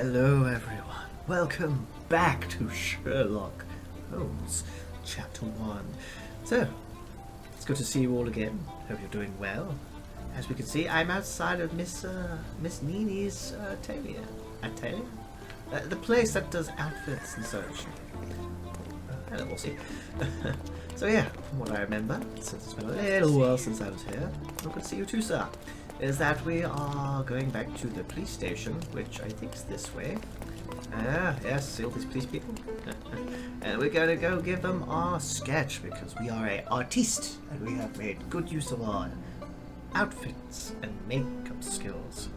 Hello everyone, welcome back to Sherlock Holmes, Chapter 1. So, it's good to see you all again. Hope you're doing well. As we can see, I'm outside of Miss Nini's atelier. Atelier? The place that does outfits and such. Hello, we'll see. So yeah, from what I remember, since it's been a little while since I was here, good to see you too, sir, is that we are going back to the police station, which I think is this way. Yes, see all these police people? And we're going to go give them our sketch, because we are an artiste, and we have made good use of our outfits and makeup skills.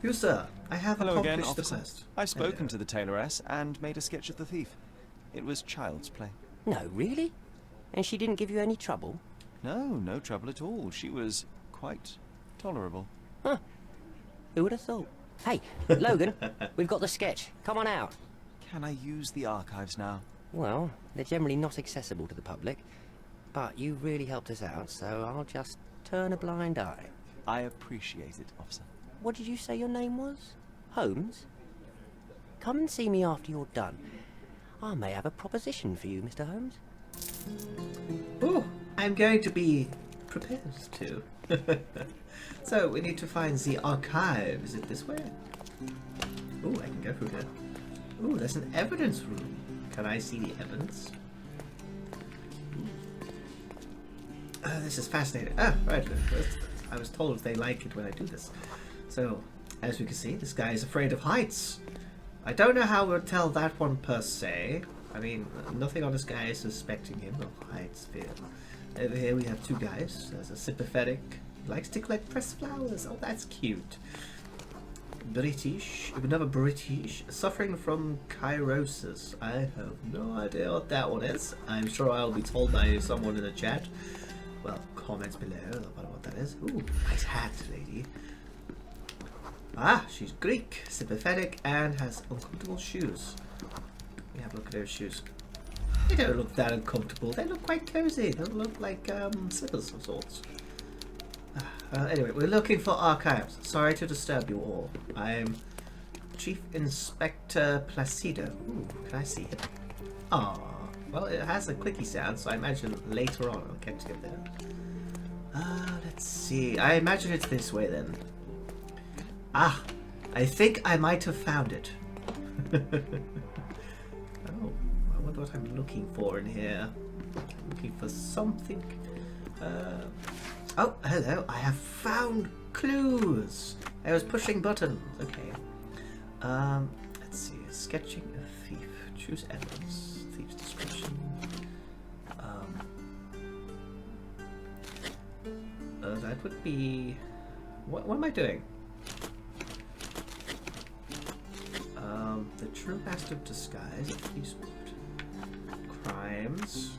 You, sir, I have Hello again, accomplished the officer. quest. I've spoken to the tailoress and made a sketch of the thief. It was child's play. No, really? And she didn't give you any trouble? No trouble at all. She was quite tolerable. Huh. Who would have thought? Hey, Logan, we've got the sketch. Come on out. Can I use the archives now? Well, they're generally not accessible to the public, but you really helped us out, so I'll just turn a blind eye. I appreciate it, officer. What did you say your name was? Holmes? Come and see me after you're done. I may have a proposition for you, Mr. Holmes. Oh, I'm going to be proposed to. So, we need to find the archive. Is it this way? Oh, I can go through here. Oh, there's an evidence room. Can I see the evidence? This is fascinating. Ah, right. I was told they like it when I do this. So, as we can see, this guy is afraid of heights. I don't know how we'll tell that one per se. I mean, nothing on this guy is suspecting him of heights fear. Over here we have two guys. There's a sympathetic, likes to collect pressed flowers. Oh, that's cute. British, another British, suffering from chirosis. I have no idea what that one is. I'm sure I'll be told by someone in the chat. Well, comments below about what that is. Ooh, nice hat, lady. Ah, she's Greek, sympathetic, and has uncomfortable shoes. Let me have a look at those shoes. They don't look that uncomfortable. They look quite cozy. They look like slippers of sorts. Anyway, we're looking for archives. Sorry to disturb you all. I'm Chief Inspector Placido. Ooh, can I see it? Ah, well, it has a clicky sound, so I imagine later on I'll get to it there. Let's see. I imagine it's this way then. Ah, I think I might have found it. Oh, I wonder what I'm looking for in here. I'm looking for something. Oh, hello. I have found clues. I was pushing buttons. Okay. Let's see. Sketching a thief. Choose evidence. Thief's description. That would be... What am I doing? The true master of disguise, a thief's crimes,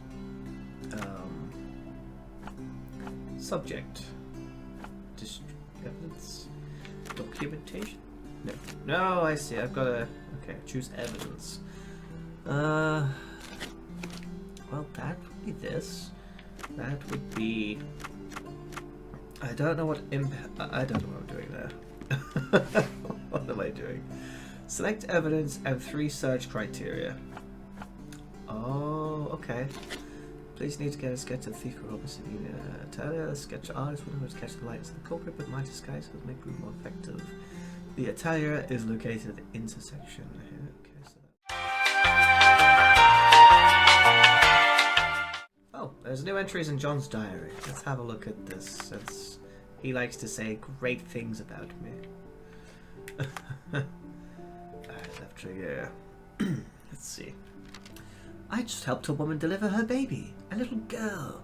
subject, evidence, documentation. No, I see. I've got to. Okay, choose evidence. Well, that would be this. That would be. I don't know what I don't know what I'm doing there. What am I doing? Select evidence and 3 search criteria. Oh, okay. Please need to get a sketch of the thief or opposite Italia. Sketch artist would catch the lights of the culprit, but my disguise will make room more effective. The Italia is located at the intersection here. Okay, so oh, there's new entries in John's diary. Let's have a look at this, since he likes to say great things about me. Left trigger. Let's see. I just helped a woman deliver her baby, a little girl.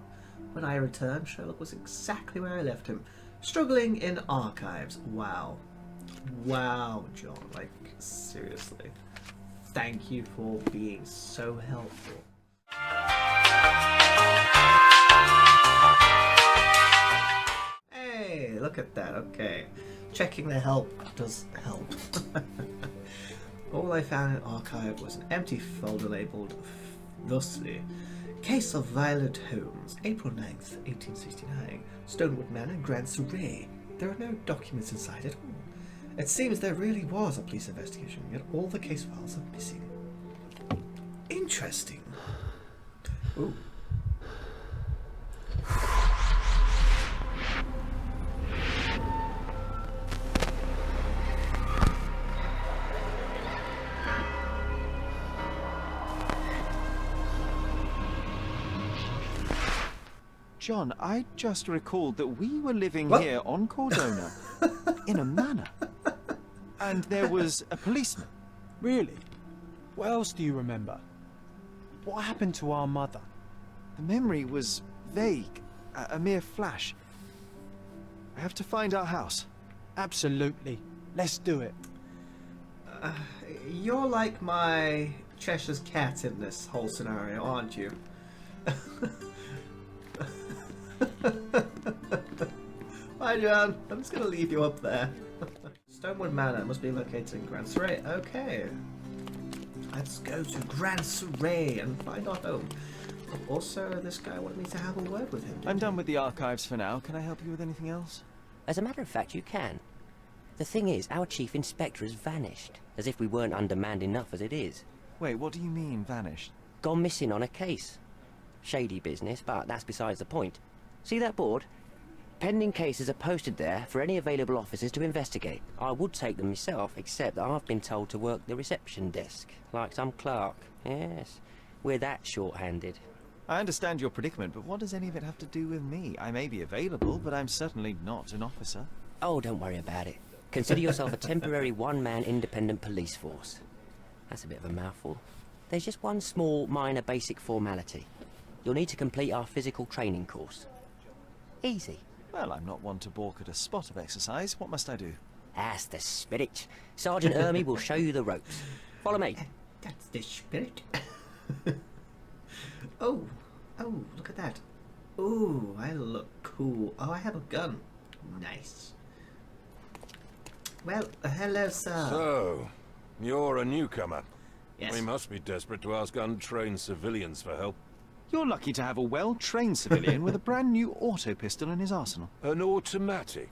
When I returned, Sherlock was exactly where I left him, struggling in archives. Wow. Wow, John. Like, seriously. Thank you for being so helpful. Hey, look at that. Okay. Checking the help does help. All I found in archive was an empty folder labelled thusly: Case of Violet Holmes, April 9th, 1869, Stonewood Manor, Grand Surrey. There are no documents inside at all. It seems there really was a police investigation, yet all the case files are missing. Interesting. Ooh. John, I just recalled that we were living What? here on Cordona, in a manor. And there was a policeman. Really? What else do you remember? What happened to our mother? The memory was vague, a mere flash. I have to find our house. Absolutely. Let's do it. You're like my Cheshire's cat in this whole scenario, aren't you? Bye, John. I'm just gonna leave you up there. Stonewood Manor must be located in Grand Surrey. Okay. Let's go to Grand Surrey and find our home. Also, this guy wanted me to have a word with him. I'm done with the archives for now. Can I help you with anything else? As a matter of fact, you can. The thing is, our chief inspector has vanished, as if we weren't undermanned enough as it is. Wait, what do you mean, vanished? Gone missing on a case. Shady business, but that's besides the point. See that board? Pending cases are posted there for any available officers to investigate. I would take them myself, except that I've been told to work the reception desk, like some clerk. Yes, we're that short-handed. I understand your predicament, but what does any of it have to do with me? I may be available, but I'm certainly not an officer. Oh, don't worry about it. Consider yourself a temporary one-man independent police force. That's a bit of a mouthful. There's just one small, minor basic formality. You'll need to complete our physical training course. Easy. Well, I'm not one to balk at a spot of exercise. What must I do? That's the spirit. Sergeant Ermy will show you the ropes. Follow me. That's the spirit. Oh, look at that. Oh, I look cool. Oh, I have a gun. Nice. Well, hello, sir. So, you're a newcomer. Yes. We must be desperate to ask untrained civilians for help. You're lucky to have a well-trained civilian with a brand new auto pistol in his arsenal. An automatic.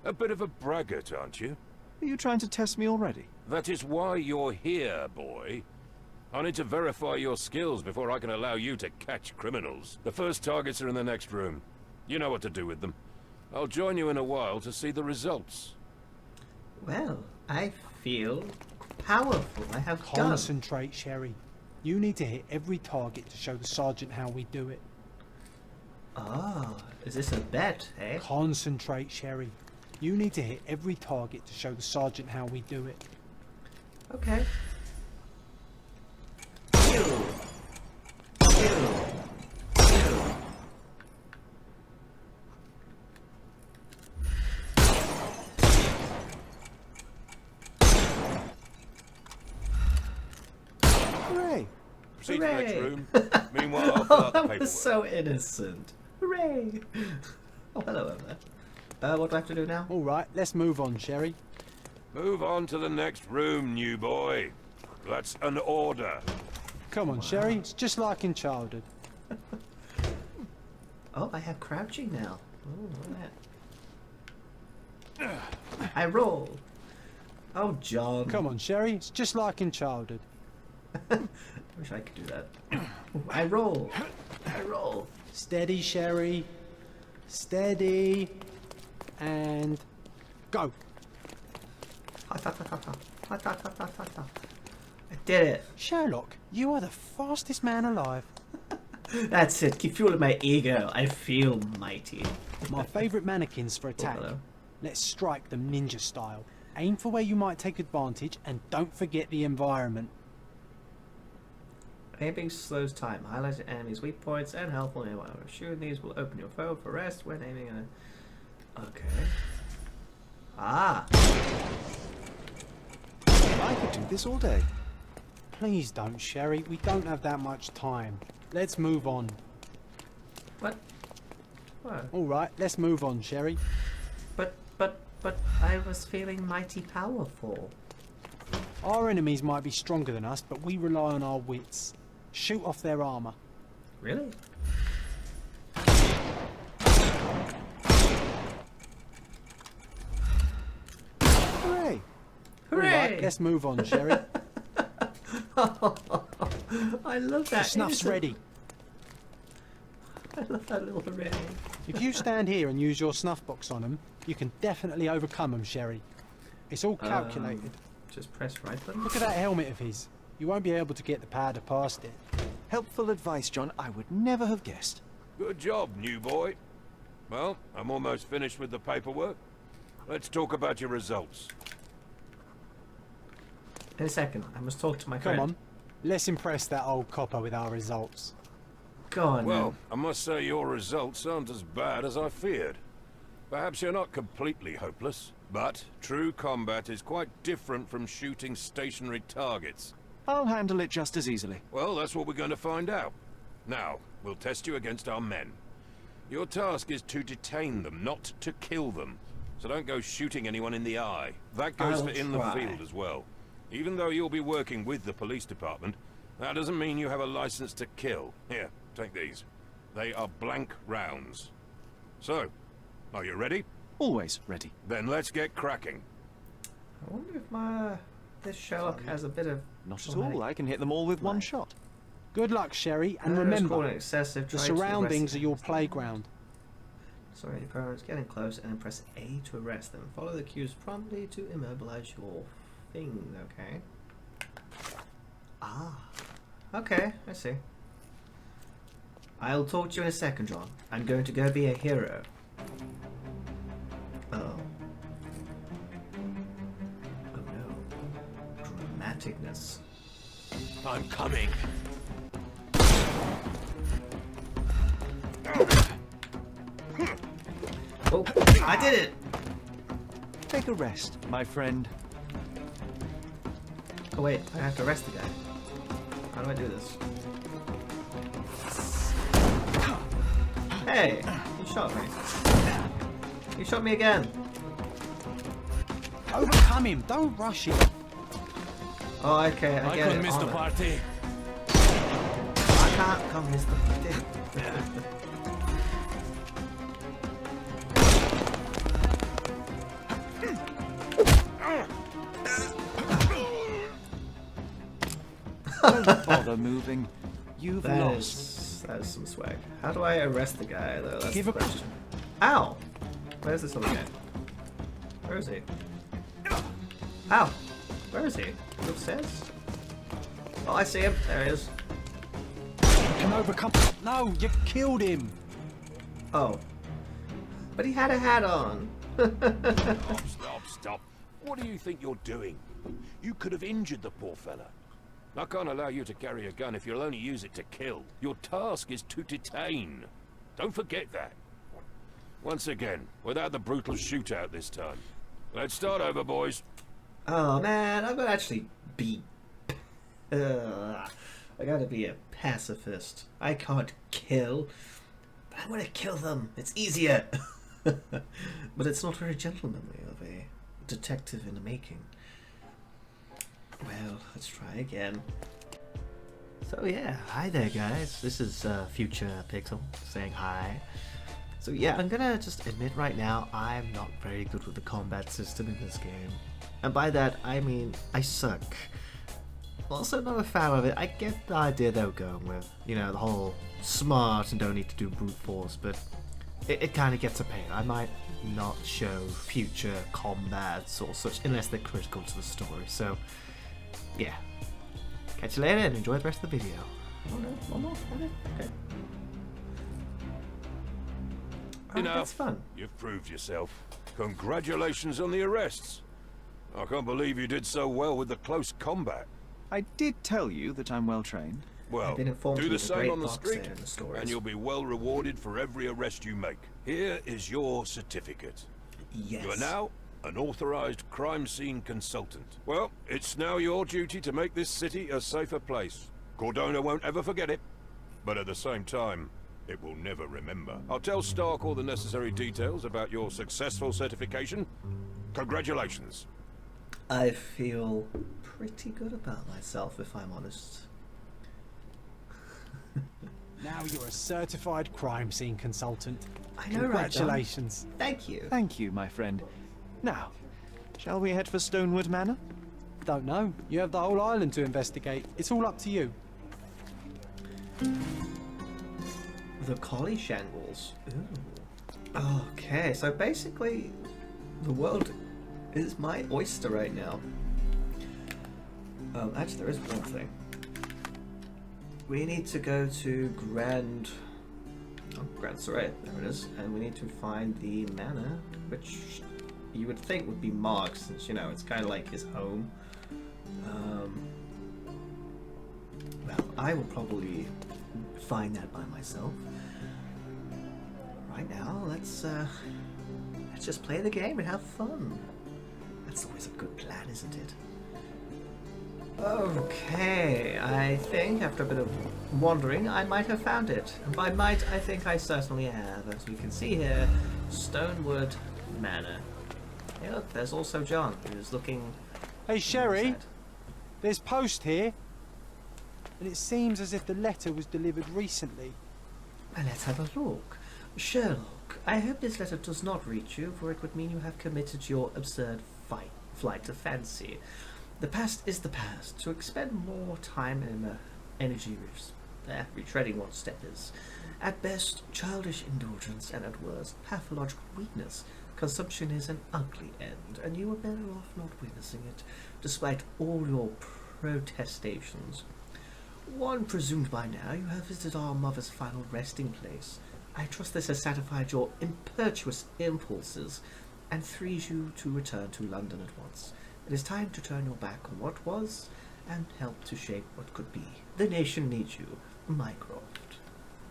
A bit of a braggart, aren't you? Are you trying to test me already? That is why you're here, boy. I need to verify your skills before I can allow you to catch criminals. The first targets are in the next room. You know what to do with them. I'll join you in a while to see the results. Well, I feel powerful. I have gun. Concentrate, Sherry. You need to hit every target to show the sergeant how we do it. Ah, is this a bet, eh? Concentrate, Sherry. You need to hit every target to show the sergeant how we do it. Okay. Pew. Pew. Pew. Hooray! Proceed to the next Hooray. room. Meanwhile, I'll fill Oh, out the that paperwork. was so innocent. Hooray! Oh, hello over there. What do I have to do now? All right, let's move on, Sherry. Move on to the next room, new boy. That's an order. Come on, Sherry. It's just like in childhood. Oh, I have crouching now. Oh, look at that. I roll. Oh, John. Come on, Sherry. It's just like in childhood. I wish I could do that. Ooh, I roll. I roll. Steady, Sherry. Steady. And go. Ha, ta, ta, ta, ta. Ha, ta, ta, ta, ta, ta. I did it. Sherlock, you are the fastest man alive. That's it. Keep fueling my ego. I feel mighty. My favourite mannequins for attack. hello. Let's strike them ninja style. Aim for where you might take advantage and don't forget the environment. Aiming slows time. Highlight an enemy's weak points and helpful while shooting these will open your foe for rest when aiming at a... Okay. Ah! I could do this all day. Please don't, Sherry. We don't have that much time. Let's move on. What? What? All right, let's move on, Sherry. But I was feeling mighty powerful. Our enemies might be stronger than us, but we rely on our wits. Shoot off their armour. Really? Hooray! All right, Hooray! let's move on, Sherry. I love The that. snuff's innocent- ready. I love that little hooray. If you stand here and use your snuff box on them, you can definitely overcome them, Sherry. It's all calculated. Just press right button. Look at that helmet of his. You won't be able to get the powder past it. Helpful advice, John. I would never have guessed. Good job, new boy. Well, I'm almost finished with the paperwork. Let's talk about your results. In a second, I must talk to my Come friend. on, let's impress that old copper with our results. Go on. Well, then. I must say your results aren't as bad as I feared. Perhaps you're not completely hopeless, but true combat is quite different from shooting stationary targets. I'll handle it just as easily. Well, that's what we're going to find out. Now, we'll test you against our men. Your task is to detain them, not to kill them. So don't go shooting anyone in the eye. That goes I'll for in the try. field as well. Even though you'll be working with the police department, that doesn't mean you have a license to kill. Here, take these. They are blank rounds. So, are you ready? Always ready. Then let's get cracking. I wonder if this Sherlock has a bit of. Not at all. I can hit them all with one shot. Good luck, Sherry, and Call remember, an excessive. the try to surroundings arrest are your them. playground. Sorry, your opponents getting close and then press A to arrest them. Follow the cues promptly to immobilize your thing. Okay. Ah. Okay, I see. I'll talk to you in a second, John. I'm going to go be a hero. Oh. Oh no. Dramaticness. I'm coming. Oh, I did it! Take a rest, my friend. Oh wait, I have to arrest the guy. How do I do this? Hey! You shot me. You shot me again! Overcome him, don't rush him. Oh, okay, I get it. Armor. party. I can't come miss the party. Don't bother moving. You've lost. That is some swag. How do I arrest the guy, though? That's Give the a- question. Ow! Where's this other guy? Where is he? Ow! Where is he? Upstairs? Oh, I see him. There he is. You can overcome. No, you killed him. Oh. But he had a hat on. Stop. What do you think you're doing? You could have injured the poor fella. I can't allow you to carry a gun if you'll only use it to kill. Your task is to detain. Don't forget that. Once again, without the brutal shootout this time. Let's start over, boys. Oh man, I'm gonna actually be. I gotta be a pacifist. I can't kill, but I want to kill them. It's easier. But it's not very gentlemanly of a detective in the making. Well, let's try again. So yeah, hi there guys. This is Future Pixel saying hi. So yeah, I'm gonna just admit right now, I'm not very good with the combat system in this game. And by that, I mean, I suck. Also not a fan of it. I get the idea they were going with. You know, the whole smart and don't need to do brute force, but it kind of gets a pain. I might not show future combats or such unless they're critical to the story. So, yeah. Catch you later and enjoy the rest of the video. Oh no, one more? Okay. Oh, Enough. that's fun. You've proved yourself. Congratulations on the arrests. I can't believe you did so well with the close combat. I did tell you that I'm well trained. Well, I've been informed do he the was a same great on the boxer street, in the stories. and you'll be well rewarded for every arrest you make. Here is your certificate. Yes. You are now an authorized crime scene consultant. Well, it's now your duty to make this city a safer place. Cordona won't ever forget it, but at the same time, it will never remember. I'll tell Stark all the necessary details about your successful certification. Congratulations. I feel pretty good about myself, if I'm honest. Now you're a certified crime scene consultant. I know, right, John? Congratulations. Thank you. Thank you, my friend. Now, shall we head for Stonewood Manor? Don't know. You have the whole island to investigate. It's all up to you. The collie shangles. Ooh. Okay, so basically, the world is my oyster right now. Actually, there is one thing. We need to go to Grand Surrey, there it is, and we need to find the manor, which you would think would be Mark's, since, you know, it's kind of like his home. Well, I will probably find that by myself. Right now, let's just play the game and have fun. That's always a good plan, isn't it? Okay, I think after a bit of wandering, I might have found it. And by might, I think I certainly have. As we can see here, Stonewood Manor. Hey, look, there's also John, who's looking... Hey, Sherry, sad. there's post here. And it seems as if the letter was delivered recently. Well, let's have a look. Sherlock, I hope this letter does not reach you, for it would mean you have committed your absurd flight of fancy. The past is the past. To expend more time and energy retreading what step is, at best, childish indulgence, and at worst, pathological weakness. Consumption is an ugly end, and you are better off not witnessing it, despite all your protestations. One presumed by now you have visited our mother's final resting place. I trust this has satisfied your impetuous impulses, and frees you to return to London at once. It is time to turn your back on what was, and help to shape what could be. The nation needs you, Mycroft.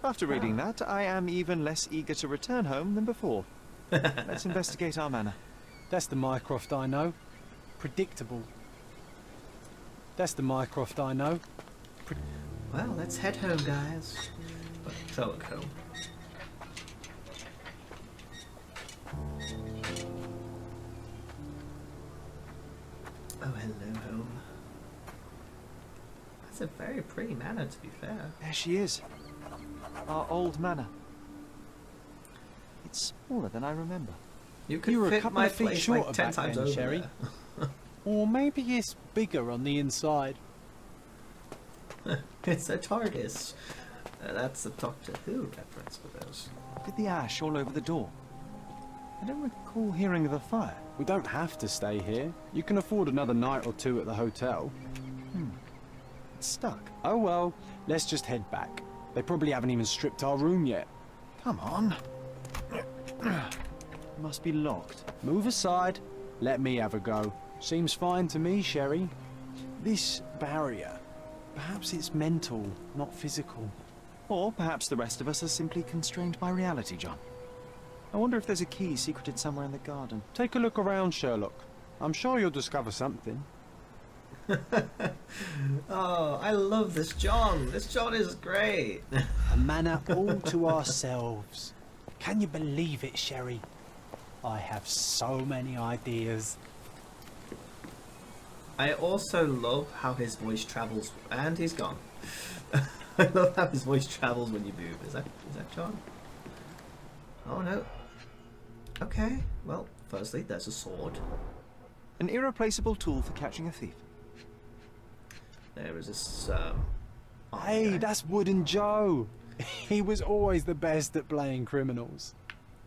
After reading that, I am even less eager to return home than before. Let's investigate our manor. That's the Mycroft I know. Predictable. That's the Mycroft I know. Well, let's head home, guys. Well, Sherlock home. Oh, hello, home. That's a very pretty manor, to be fair. There she is. Our old manor. It's smaller than I remember. You could You were a fit couple my of feet place shorter like 10 back times then, over Sherry. there. Or maybe it's bigger on the inside. It's a TARDIS. That's a Doctor Who reference for those. Look at the ash all over the door. I don't recall hearing of a fire. We don't have to stay here. You can afford another night or two at the hotel. It's stuck. Oh well, let's just head back. They probably haven't even stripped our room yet. Come on. Must be locked. Move aside. Let me have a go. Seems fine to me, Sherry. This barrier, perhaps it's mental, not physical. Or perhaps the rest of us are simply constrained by reality, John. I wonder if there's a key secreted somewhere in the garden. Take a look around, Sherlock. I'm sure you'll discover something. Oh, I love this John. This John is great. A manor all to ourselves. Can you believe it, Sherry? I have so many ideas. I also love how his voice travels, and he's gone. I love how his voice travels when you move. Is that John? Oh no. Okay. Well, firstly, there's a sword. An irreplaceable tool for catching a thief. There is this. Hey, guy. that's Wooden Joe. He was always the best at playing criminals.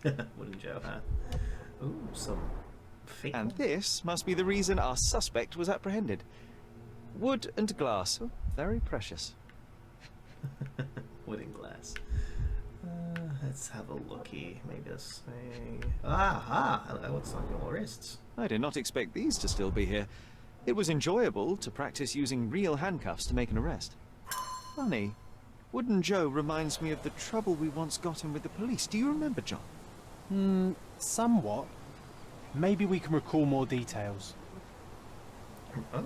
Wooden Joe, huh? Ooh, some fake. And this must be the reason our suspect was apprehended. Wood and glass. Oh, very precious. Wooden glass. Let's have a looky. Maybe this thing. Aha! Hello, what's on your wrists? I did not expect these to still be here. It was enjoyable to practice using real handcuffs to make an arrest. Funny. Wooden Joe reminds me of the trouble we once got in with the police. Do you remember, John? Somewhat. Maybe we can recall more details. Oh,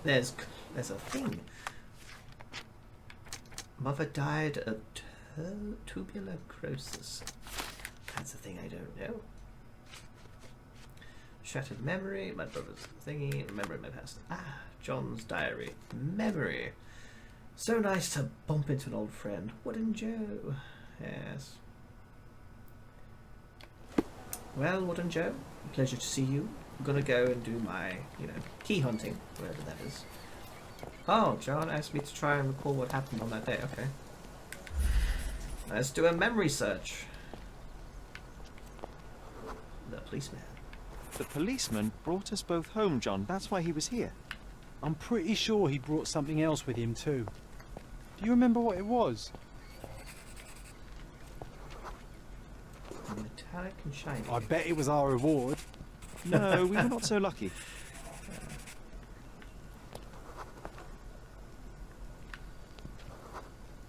there's a thing. Mother died of tuberculosis. That's a thing I don't know. Shattered memory, my brother's thingy, remembering my past. Ah, John's diary. Memory. So nice to bump into an old friend. Wooden Joe. Yes. Well, Wooden Joe, pleasure to see you. I'm gonna go and do my, key hunting, wherever that is. Oh, John asked me to try and recall what happened on that day. Okay. Let's do a memory search. The policeman. The policeman brought us both home, John. That's why he was here. I'm pretty sure he brought something else with him too. Do you remember what it was? Metallic and shiny. I bet it was our reward. No, we were not so lucky.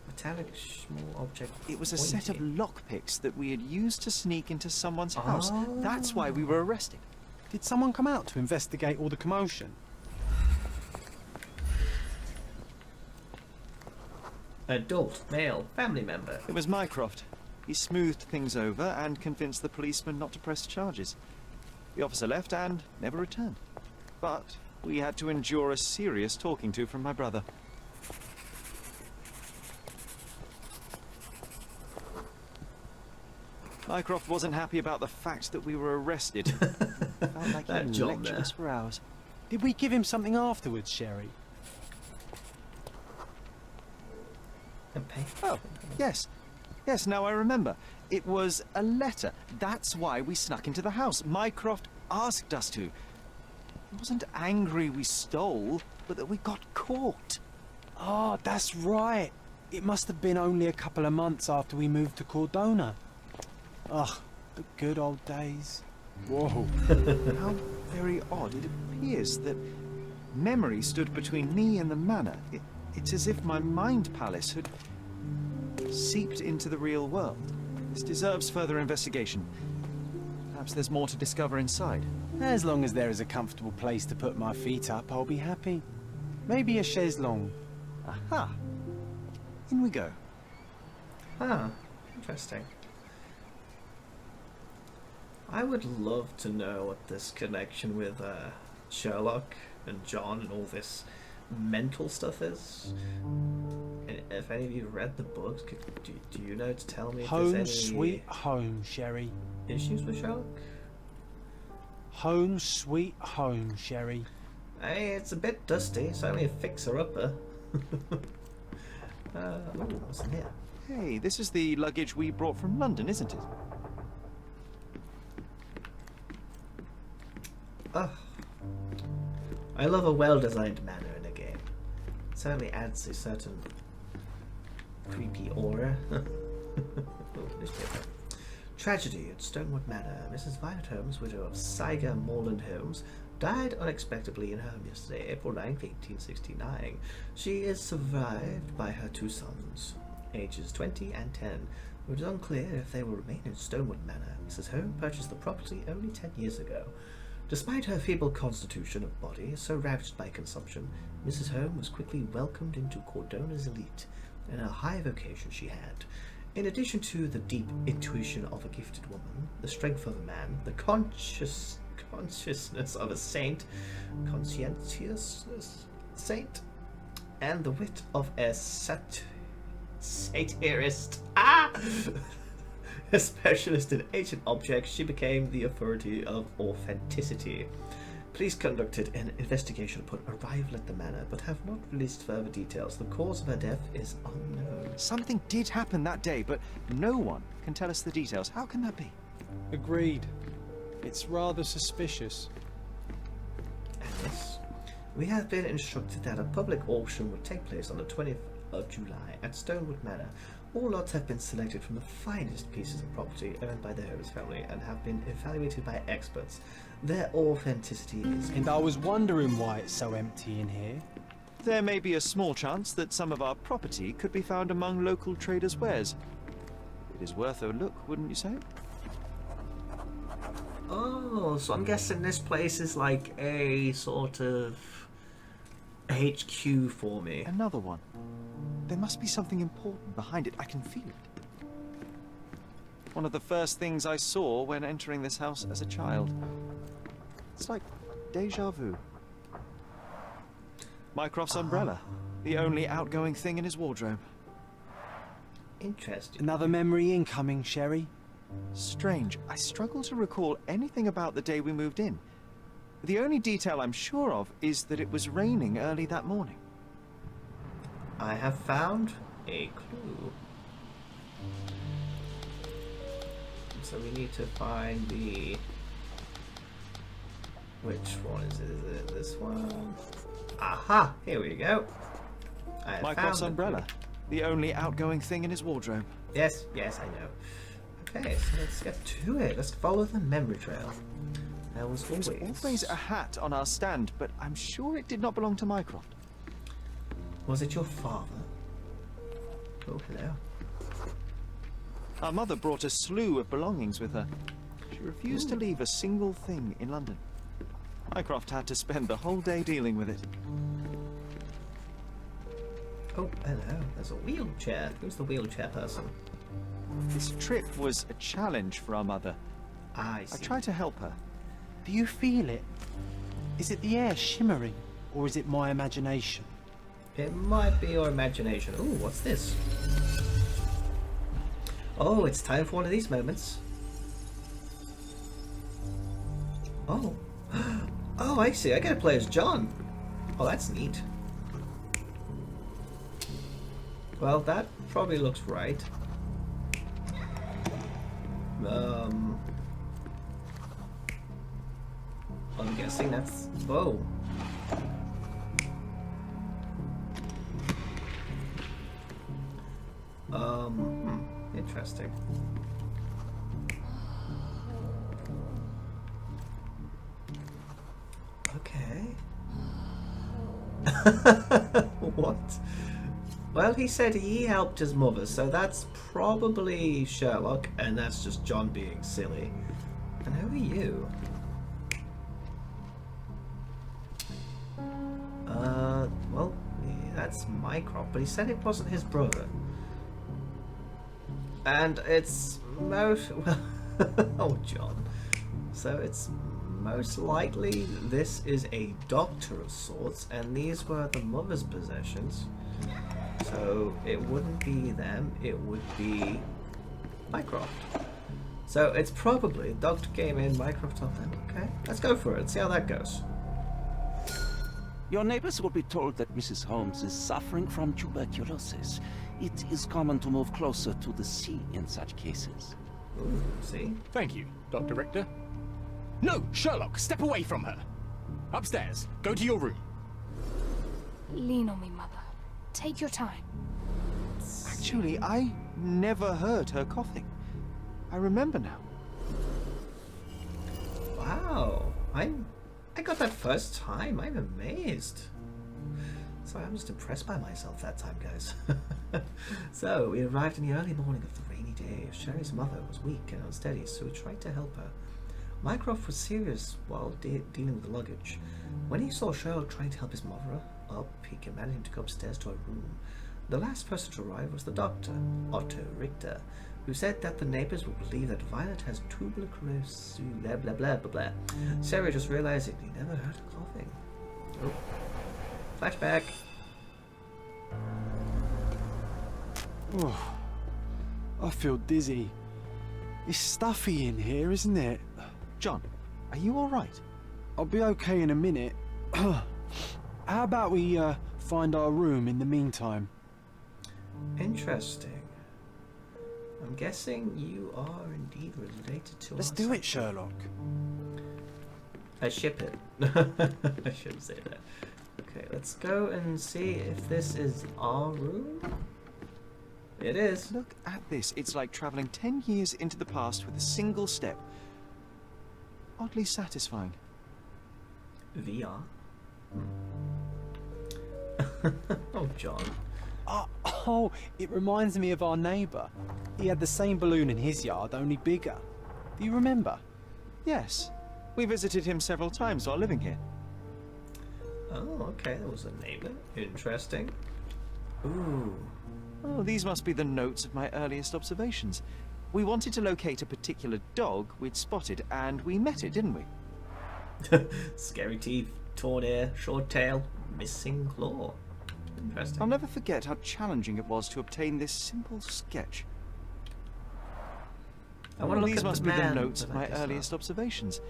Metallic small object. It was a set of pointing. lockpicks that we had used to sneak into someone's house. That's why we were arrested. Did someone come out to investigate all the commotion? Adult, male, family member. It was Mycroft. He smoothed things over and convinced the policeman not to press charges. The officer left and never returned. But we had to endure a serious talking to from my brother. Mycroft wasn't happy about the fact that we were arrested. Felt like That he John lectured there. us for hours. Did we give him something afterwards, Sherry? And pay. Oh, yes. Yes, now I remember. It was a letter. That's why we snuck into the house. Mycroft asked us to. He wasn't angry we stole, but that we got caught. Oh, that's right. It must have been only a couple of months after we moved to Cordona. Ugh, the good old days. Whoa. How very odd. It appears that memory stood between me and the manor. It's as if my mind palace had seeped into the real world. This deserves further investigation. Perhaps there's more to discover inside. As long as there is a comfortable place to put my feet up, I'll be happy. Maybe a chaise longue. Aha! In we go. Ah, interesting. I would love to know what this connection with Sherlock and John and all this mental stuff is. And if any of you read the books, do you know to tell me if Home there's any sweet home, Sherry. issues with Sherlock? Home sweet home, Sherry. Hey, it's a bit dusty. It's only a fixer-upper. Ooh, what's in here? Hey, this is the luggage we brought from London, isn't it? Oh, I love a well-designed manor in a game. It certainly adds a certain creepy aura. Oh, newspaper. Tragedy at Stonewood Manor. Mrs. Violet Holmes, widow of Saiga Morland Holmes, died unexpectedly in her home yesterday, April 9th, 1869. She is survived by her two sons, ages 20 and 10. It is unclear if they will remain in Stonewood Manor. Mrs. Holmes purchased the property only 10 years ago. Despite her feeble constitution of body, so ravaged by consumption, Mrs. Holmes was quickly welcomed into Cordona's elite, and a high vocation she had. In addition to the deep intuition of a gifted woman, the strength of a man, the consciousness of a saint, conscientious saint, and the wit of a satirist, a specialist in ancient objects, she became the authority of authenticity. Police conducted an investigation upon arrival at the manor, but have not released further details. The cause of her death is unknown. Something did happen that day, but no one can tell us the details. How can that be? Agreed. It's rather suspicious. Alice, we have been instructed that a public auction would take place on the 20th of July at Stonewood Manor. All lots have been selected from the finest pieces of property owned by the Holmes family and have been evaluated by experts. Their authenticity is... And I was wondering why it's so empty in here. There may be a small chance that some of our property could be found among local traders' wares. It is worth a look, wouldn't you say? Oh, so I'm guessing this place is like a sort of HQ for me. Another one. There must be something important behind it. I can feel it. One of the first things I saw when entering this house as a child. It's like deja vu. Mycroft's umbrella. The only outgoing thing in his wardrobe. Interesting. Another memory incoming, Sherry. Strange. I struggle to recall anything about the day we moved in. The only detail I'm sure of is that it was raining early that morning. I have found a clue. So we need to find the... Which one is it? Is it this one? Aha! Here we go. I have Mycroft's found the umbrella. clue. The only outgoing thing in his wardrobe. Yes, yes, I know. Okay, so let's get to it. Let's follow the memory trail. There was Always a hat on our stand, but I'm sure it did not belong to Mycroft. Was it your father? Oh, hello. Our mother brought a slew of belongings with her. She refused to leave a single thing in London. Mycroft had to spend the whole day dealing with it. Oh, hello. There's a wheelchair. Who's the wheelchair person? This trip was a challenge for our mother. I I see. tried to help her. Do you feel it? Is it the air shimmering, or is it my imagination? It might be your imagination. Oh, what's this? Oh, it's time for one of these moments. Oh. Oh, I see. I gotta play as John. Oh, that's neat. Well, that probably looks right. I'm guessing that's... Whoa. Interesting. Okay. What? Well, he said he helped his mother, so that's probably Sherlock, and that's just John being silly. And who are you? Well, that's Mycroft, but he said it wasn't his brother. And it's most... Well, oh, John. So it's most likely this is a doctor of sorts, and these were the mother's possessions. So it wouldn't be them, it would be Mycroft. So it's probably the doctor came in, Mycroft told them. Okay, let's go for it, see how that goes. Your neighbors will be told that Mrs. Holmes is suffering from tuberculosis. It is common to move closer to the sea in such cases. Ooh, see? Thank you, Dr. Richter. No, Sherlock, step away from her. Upstairs, go to your room. Lean on me, Mother. Take your time. Actually, I never heard her coughing. I remember now. Wow, I got that first time. I'm amazed. So I'm just impressed by myself that time, guys. So we arrived in the early morning of the rainy day. Sherry's mother was weak and unsteady, so we tried to help her. Mycroft was serious while dealing with the luggage. When he saw Sherlock trying to help his mother up, he commanded him to go upstairs to her room. The last person to arrive was the doctor, Otto Richter, who said that the neighbors will believe that Violet has tuberculosis, blah blah blah blah blah. Sarah just realized he never heard her coughing. Oh. Flashback. Oh, I feel dizzy. It's stuffy in here, isn't it? John, are you all right? I'll be okay in a minute. How about we find our room in the meantime? Interesting. I'm guessing you are indeed related to Let's us. do it, Sherlock. I ship it. I shouldn't say that. Okay, let's go and see if this is our room. It is. Look at this. It's like traveling 10 years into the past with a single step. Oddly satisfying. VR. Oh, John. Oh, it reminds me of our neighbour. He had the same balloon in his yard, only bigger. Do you remember? Yes. We visited him several times while living here. Oh, okay. There was a neighbor. Interesting. Ooh. Oh, these must be the notes of my earliest observations. We wanted to locate a particular dog we'd spotted, and we met it, didn't we? Scary teeth, torn ear, short tail, missing claw. Interesting. I'll never forget how challenging it was to obtain this simple sketch. I want to look These at must the be the man, notes but of I my guess earliest observations.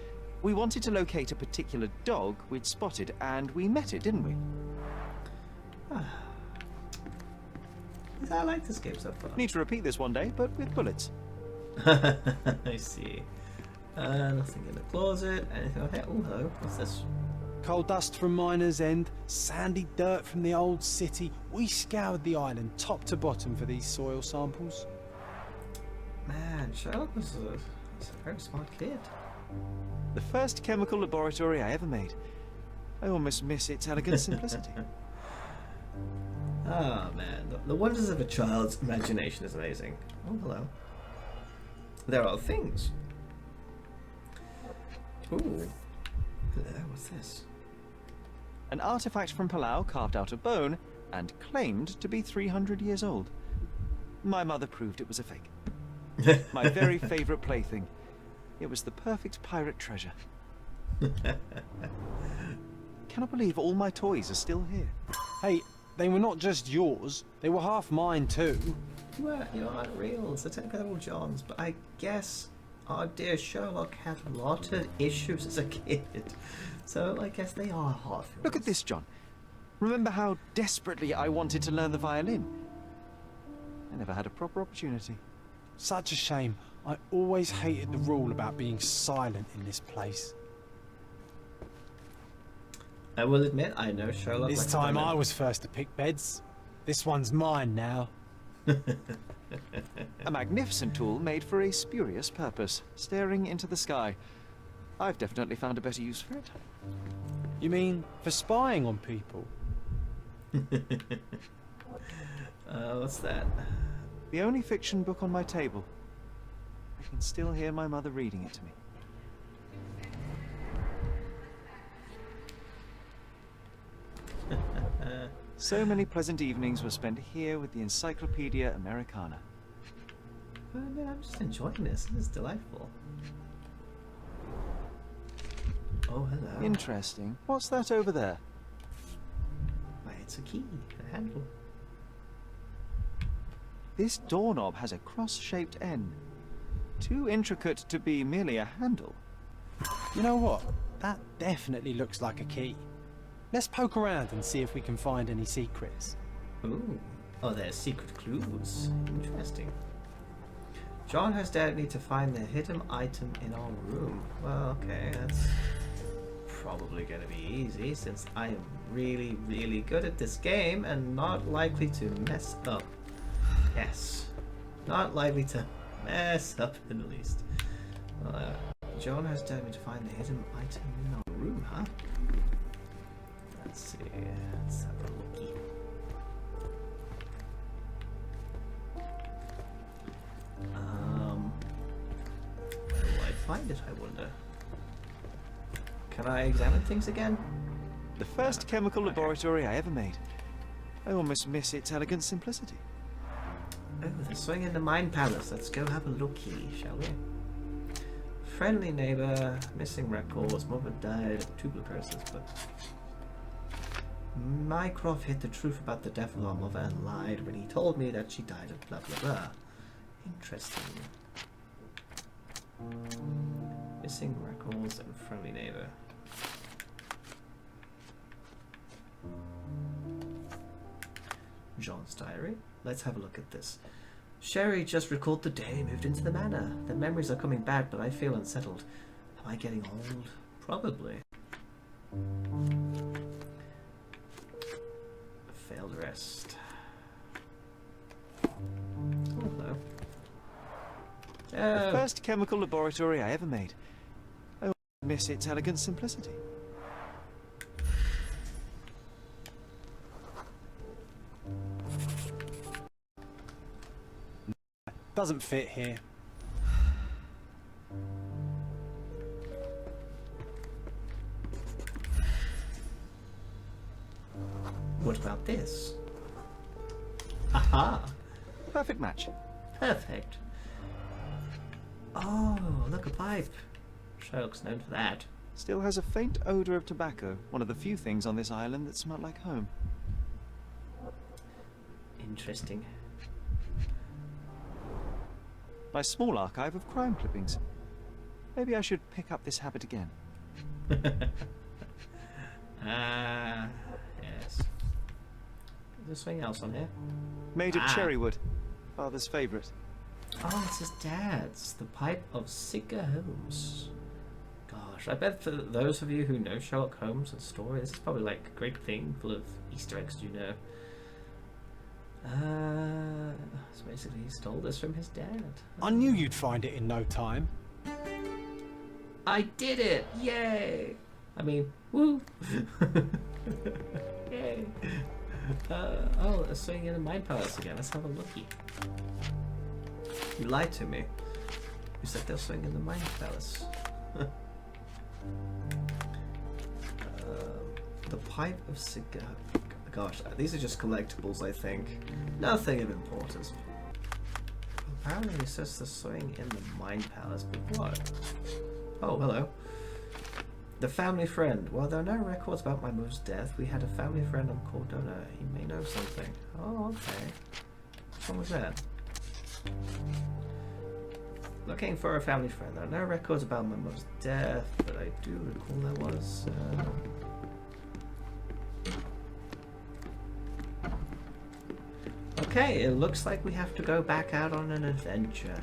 We wanted to locate a particular dog we'd spotted, and we met it, didn't we? I like this game so far. Need to repeat this one day, but with bullets. I see. Nothing in the closet. Anything on here? Oh, hello. What's this? Coal dust from Miner's End, sandy dirt from the old city. We scoured the island top to bottom for these soil samples. Man, Sherlock was a very smart kid. The first chemical laboratory I ever made. I almost miss its elegant simplicity. Ah, man. The wonders of a child's imagination is amazing. Oh, hello. There are things. Ooh. Hello, what's this? An artifact from Palau carved out of bone and claimed to be 300 years old. My mother proved it was a fake. My very favourite plaything. It was the perfect pirate treasure. Cannot believe all my toys are still here. Hey, they were not just yours, they were half mine too. You aren't real. It's a technical Johns, but I guess our dear Sherlock had a lot of issues as a kid. So I guess they are half yours. Look at this, John. Remember how desperately I wanted to learn the violin? I never had a proper opportunity. Such a shame. I always hated the rule about being silent in this place. I will admit, I know Sherlock. This time I was first to pick beds. This one's mine now. A magnificent tool made for a spurious purpose, staring into the sky. I've definitely found a better use for it. You mean for spying on people? What's that? The only fiction book on my table. I can still hear my mother reading it to me. So many pleasant evenings were spent here with the Encyclopedia Americana. Man, I'm just enjoying this. This is delightful. Oh, hello. Interesting. What's that over there? Why, it's a key, a handle. This doorknob has a cross-shaped N. Too intricate to be merely a handle. You know what? That definitely looks like a key. Let's poke around and see if we can find any secrets. Ooh. Oh, there's secret clues. Interesting. John has Dad need to find the hidden item in our room. Well, okay, that's probably gonna be easy since I am really, really good at this game and not likely to mess up. Yes. Not likely to mess up in the least. John has Dad need to find the hidden item in our room, huh? Let's see. Let's have a looky. Where will I find it, I wonder? Can I examine things again? The first chemical laboratory I ever made. I almost miss its elegant simplicity. Oh, they're swinging in the Mine Palace. Let's go have a looky, shall we? Friendly neighbor, missing records, mother died of tuberculosis, but Mycroft hid the truth about the death of our mother and lied when he told me that she died of blah blah blah. Interesting. Missing records and friendly neighbor. John's diary. Let's have a look at this. Sherry just recalled the day he moved into the manor. The memories are coming back, but I feel unsettled. Am I getting old? Probably. Failed rest. Oh, hello. The first chemical laboratory I ever made. I miss its elegant simplicity. Doesn't fit here. What about this? Aha! Perfect match. Perfect. Oh, look, a pipe. Sherlock's known for that. Still has a faint odor of tobacco, one of the few things on this island that smell like home. Interesting. My small archive of crime clippings. Maybe I should pick up this habit again. Yes. Is there something else on here? Made of cherry wood. Father's favourite. Oh, it's his dad's. The Pipe of Sigga Holmes. Gosh, I bet for those of you who know Sherlock Holmes and story, this is probably like a great thing full of Easter eggs, you know. So basically he stole this from his dad. I knew you'd find it in no time. I did it! Yay! I mean, woo! Yay! Oh, a swing in the Mind Palace again. Let's have a looky. You lied to me. You said they'll swing in the Mind Palace. The Pipe of Sigga. Gosh, these are just collectibles, I think. Nothing of importance. Apparently it says the swing in the Mind Palace, but what? Oh, hello. The family friend. While there are no records about my mother's death, we had a family friend on Cordona. He may know something. Oh, okay. Which one was that? Looking for a family friend. There are no records about my mother's death, but I do recall there was. Okay, it looks like we have to go back out on an adventure.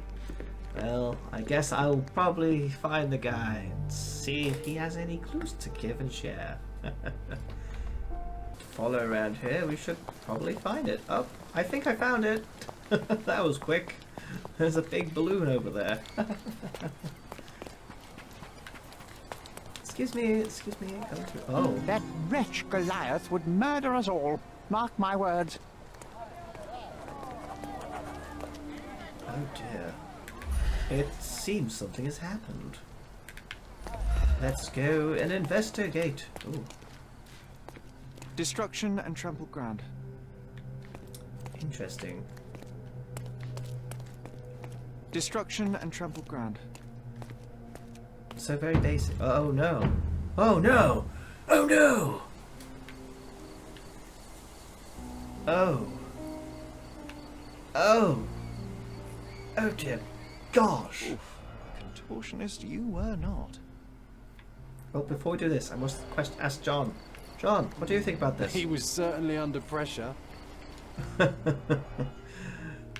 Well, I guess I'll probably find the guy and see if he has any clues to give and share. Follow around here, we should probably find it. Oh, I think I found it. That was quick. There's a big balloon over there. Excuse me. Come to. Oh. That wretch Goliath would murder us all. Mark my words. Oh dear. It seems something has happened. Let's go and investigate. Ooh. Destruction and trampled ground. Interesting. Destruction and trampled ground. So very basic. Oh no. Oh no! Oh no! Oh. Oh. Oh dear gosh. Oof. Contortionist you were not. Well, before we do this, I must ask John. John, what do you think about this? He was certainly under pressure.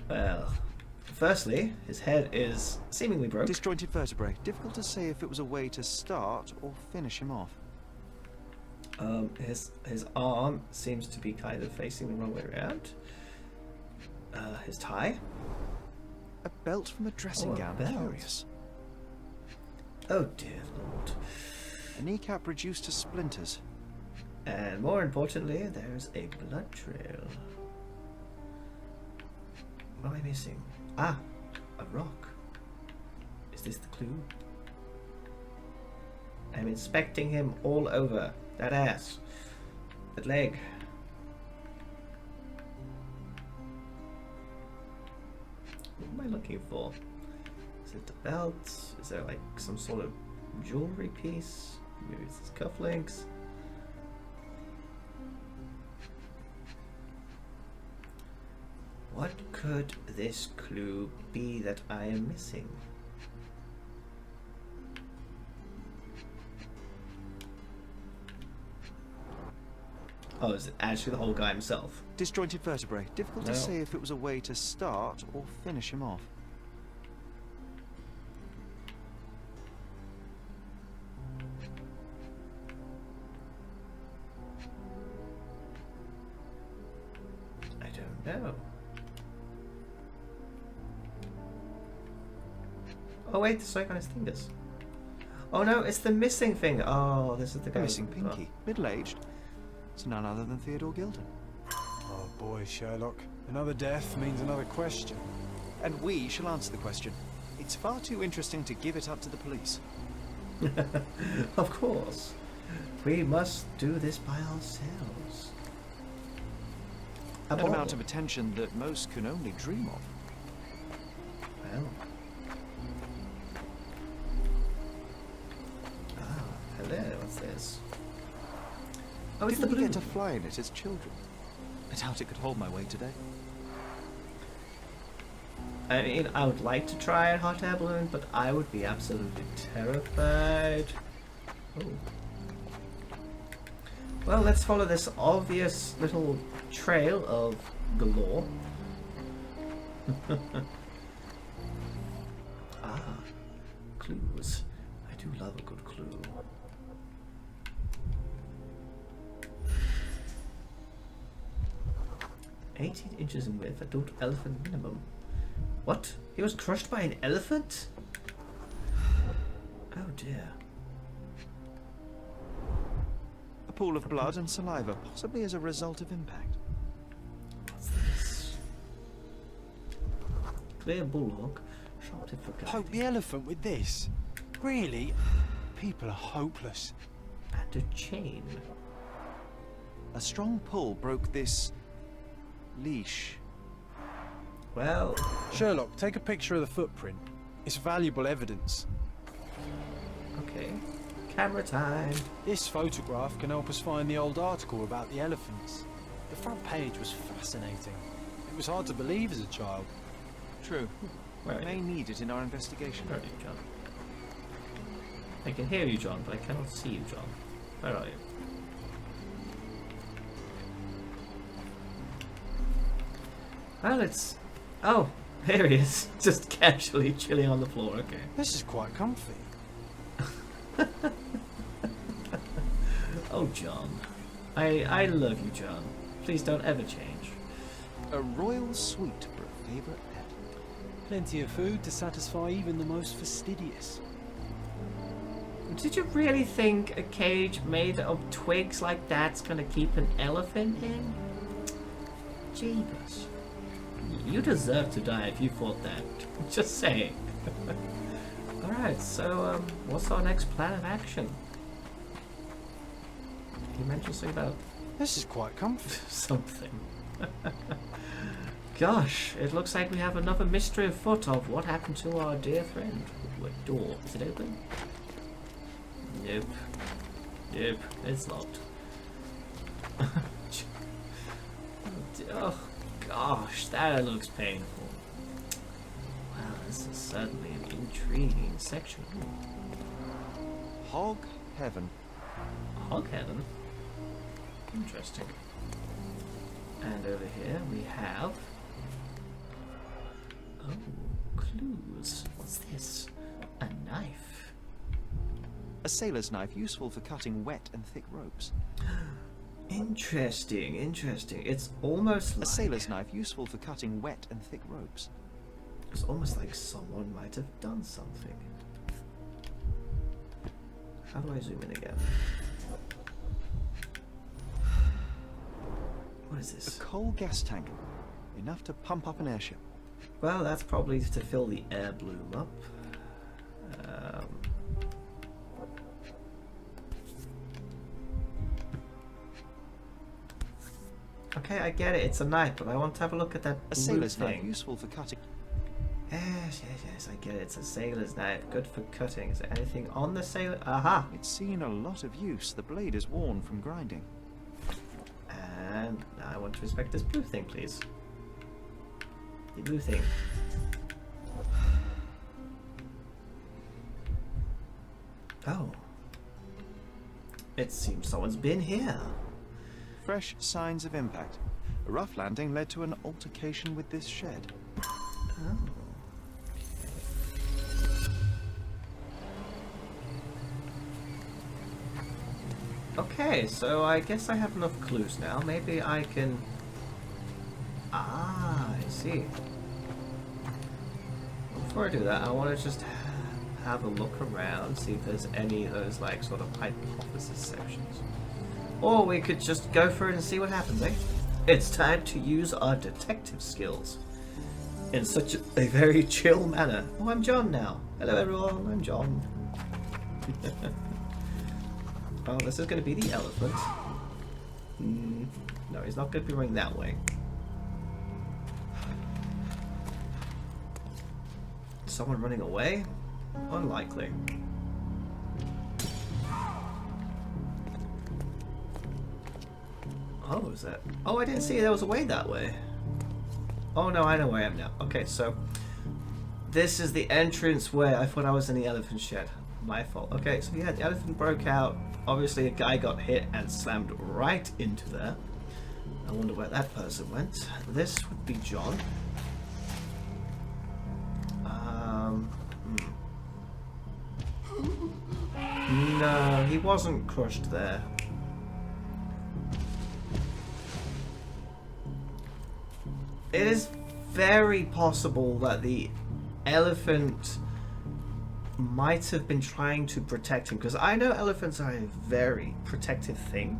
Well, firstly, his head is seemingly broke. Disjointed vertebrae. Difficult to say if it was a way to start or finish him off. His arm seems to be kind of facing the wrong way around. His tie. A belt from a dressing Oh, a gown. belt. Curious. Oh dear Lord. A kneecap reduced to splinters. And more importantly, there's a blood trail. What am I missing? Ah, a rock. Is this the clue? I'm inspecting him all over. That ass. That leg. What am I looking for? Is it the belt? Is there like some sort of jewelry piece? Maybe it's his cufflinks. What could this clue be that I am missing? Oh, is it actually the whole guy himself? Disjointed vertebrae. Difficult No. to say if it was a way to start or finish him off. I don't know. Oh wait, there's something on his fingers. Oh no, it's the missing finger. Oh, this is the The guy. missing pinky. Middle-aged. It's none other than Theodore Gilden. Oh boy, Sherlock. Another death means another question. And we shall answer the question. It's far too interesting to give it up to the police. Of course. We must do this by ourselves. An amount of attention that most can only dream of. Well. Ah, hello, what's this? Oh, it's the Didn't we balloon. get to fly in it as children? I doubt it could hold my weight today. I mean, I would like to try a hot air balloon, but I would be absolutely terrified. Oh. Well, let's follow this obvious little trail of galore. Ah, clues. I do love a good clue. 18 inches in width, adult elephant minimum. What? He was crushed by an elephant? Oh dear. A pool of blood and saliva, possibly as a result of impact. What's this? Clear bulldog. Shot it for Poke the elephant with this? Really? People are hopeless. And a chain. A strong pull broke this leash. Well, Sherlock, take a picture of the footprint. It's valuable evidence. okay. Camera time. This photograph can help us find the old article about the elephants. The front page was fascinating. It was hard to believe as a child. True. Where We are may you? need it in our investigation. Where are you, John? I can hear you, John, but I cannot see you, John. Where are you? Well, it's... Oh, there he is. Just casually chilling on the floor, okay. This is quite comfy. Oh, John. I love you, John. Please don't ever change. A royal suite for a favourite pet. Plenty of food to satisfy even the most fastidious. Did you really think a cage made of twigs like that's gonna keep an elephant in? Jeebus. You deserve to die if you thought that. Just saying. Alright, so what's our next plan of action? You mentioned something about This is quite comfy. something. Gosh, it looks like we have another mystery afoot of what happened to our dear friend. What door? Is it open? Nope. Nope, it's locked. Oh gosh, that looks painful. Wow, this is certainly an intriguing section. Hog heaven. Hog heaven? Interesting. And over here we have... Oh, clues. What's this? A knife. A sailor's knife useful for cutting wet and thick ropes. Interesting, interesting. It's almost A like... sailor's knife useful for cutting wet and thick ropes. It's almost like someone might have done something. How do I zoom in again? What is A this? coal gas tank. Enough to pump up an airship. Well, that's probably to fill the air bloom up. Okay, I get it. It's a knife, but I want to have a look at that A blue sailor's knife thing. useful for cutting. Yes, I get it. It's a sailor's knife. Good for cutting. Is there anything on the sailor? Aha! It's seen a lot of use. The blade is worn from grinding. And now I want to inspect this blue thing, please. The blue thing. Oh. It seems someone's been here. Fresh signs of impact. A rough landing led to an altercation with this shed. Oh. Okay, so I guess I have enough clues now. Maybe I can... Ah, I see. Before I do that, I want to just have a look around, see if there's any of those, like, sort of hypothesis sections. Or we could just go for it and see what happens, eh? It's time to use our detective skills in such a very chill manner. Oh, I'm John now. Hello, everyone. I'm John. Oh, this is going to be the elephant. No, he's not going to be running that way. Someone running away? Unlikely. Oh, is that... Oh, I didn't see there was a way that way. Oh, no, I know where I am now. Okay, so... This is the entrance way. I thought I was in the elephant shed. my fault. Okay, so yeah, the elephant broke out. Obviously, a guy got hit and slammed right into there. I wonder where that person went. This would be John. No, he wasn't crushed there. It is very possible that the elephant might have been trying to protect him, because I know elephants are a very protective thing,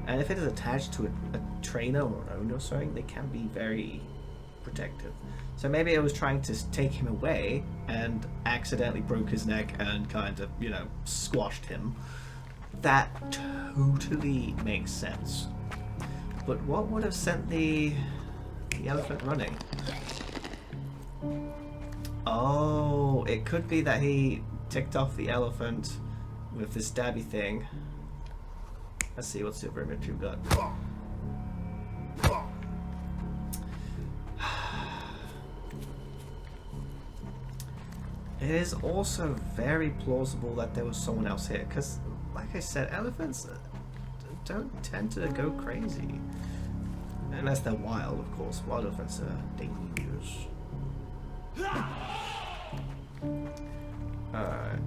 and if it is attached to a trainer or an owner or something, they can be very protective. So maybe it was trying to take him away and accidentally broke his neck and kind of, you know, squashed him. That totally makes sense. But what would have sent the elephant running? Oh, it could be that he ticked off the elephant with this stabby thing. Let's see what silver image we've got. It is also very plausible that there was someone else here, because, like I said, elephants don't tend to go crazy. Unless they're wild, of course. Wild elephants are dangerous. Alright.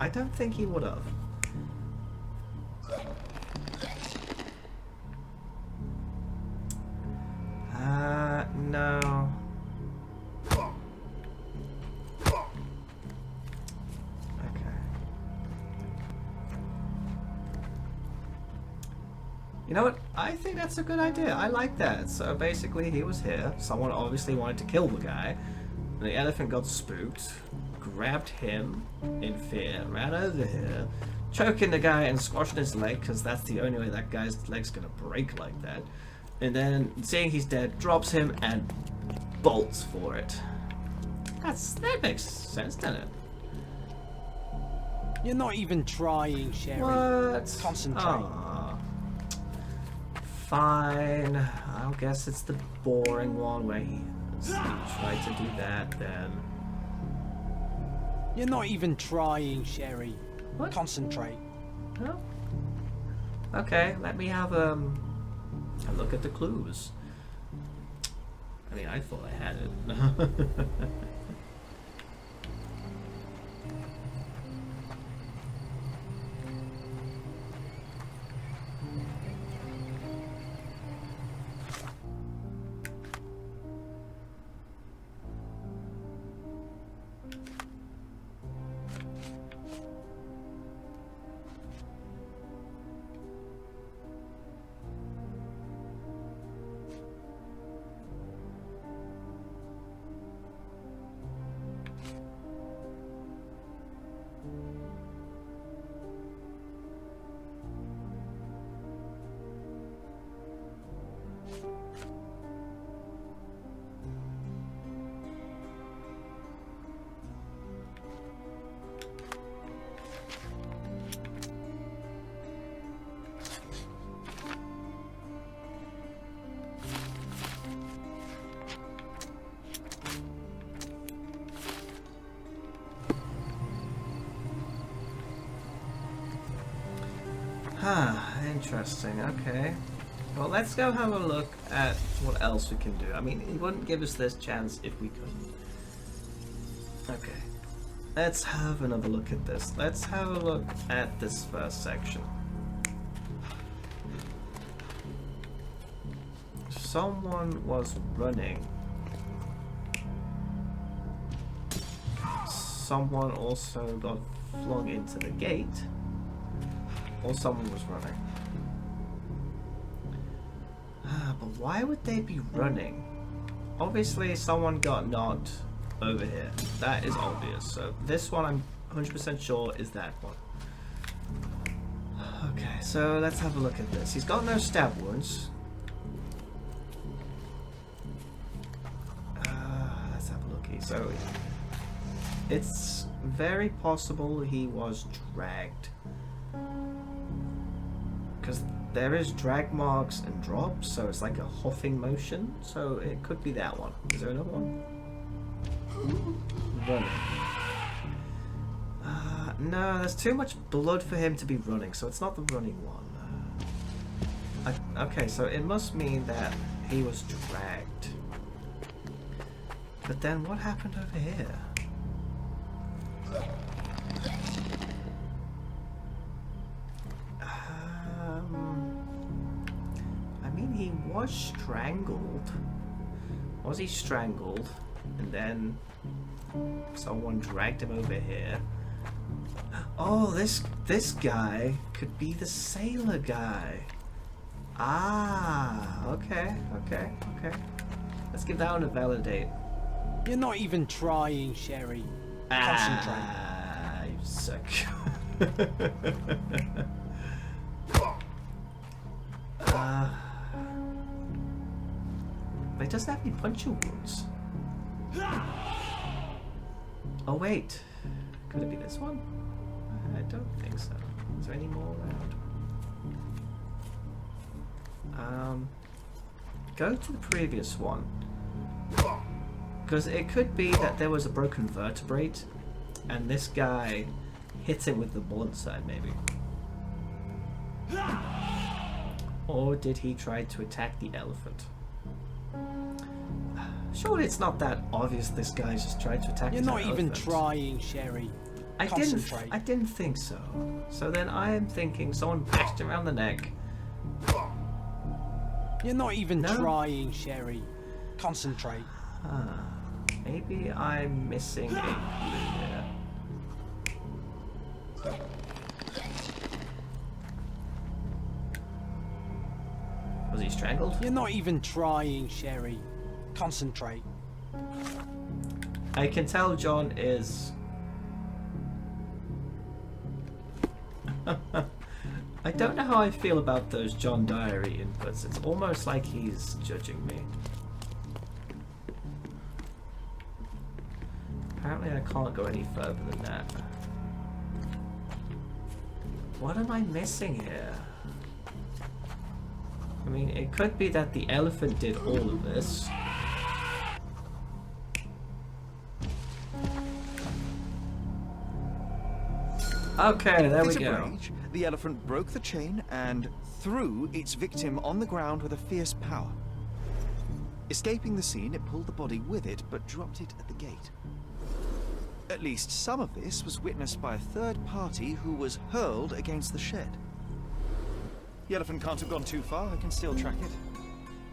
I don't think he would have. No. You know what? I think that's a good idea. I like that. So basically, he was here. Someone obviously wanted to kill the guy. And the elephant got spooked, grabbed him in fear, ran over here, choking the guy and squashing his leg, because that's the only way that guy's leg's gonna break like that. And then, seeing he's dead, drops him and bolts for it. That makes sense, doesn't it? You're not even trying, Sherry. What? Concentrate. Aww. Fine. I'll guess it's the boring one where he tried to do that then. You're not even trying, Sherry. What? Concentrate. Oh. Okay, let me have a look at the clues. I mean, I thought I had it. Interesting, okay. Well, let's go have a look at what else we can do. I mean, he wouldn't give us this chance if we couldn't. Okay. Let's have another look at this. Let's have a look at this first section. Someone was running. Someone also got flung into the gate. Or someone was running. But why would they be running? Obviously someone got knocked over here. That is obvious. So this one I'm 100% sure is that one. Okay, so let's have a look at this. He's got no stab wounds. Let's have a looky. So it's very possible he was dragged. Because there is drag marks and drops, so it's like a huffing motion, so it could be that one. Is there another one? Running. No, there's too much blood for him to be running, so it's not the running one. Okay, so it must mean that he was dragged. But then what happened over here? I mean, he was strangled. Was he strangled? And then someone dragged him over here. Oh, this guy could be the sailor guy. Ah, okay. Let's give that one a validate. You're not even trying, Sherry. Concentrate. Ah, you suck. But he doesn't have any puncture wounds. Oh wait, could it be this one? I don't think so. Is there any more around? Go to the previous one. Because it could be that there was a broken vertebrate and this guy hit him with the blunt side, maybe. Or did he try to attack the elephant? Surely it's not that obvious this guy's just tried to attack the elephant. You're not even trying, Sherry. I Concentrate. didn't think so. So then I am thinking someone bashed him around the neck. You're not even trying, Sherry. Concentrate. Maybe I'm missing a clue here. Was he strangled? You're not even trying, Sherry. Concentrate. I can tell John is... I don't know how I feel about those John Diary inputs. It's almost like he's judging me. Apparently I can't go any further than that. What am I missing here? I mean, it could be that the elephant did all of this. Okay, there we go. Rage, the elephant broke the chain and threw its victim on the ground with a fierce power. Escaping the scene, it pulled the body with it, but dropped it at the gate. At least some of this was witnessed by a third party who was hurled against the shed. The elephant can't have gone too far. I can still track it.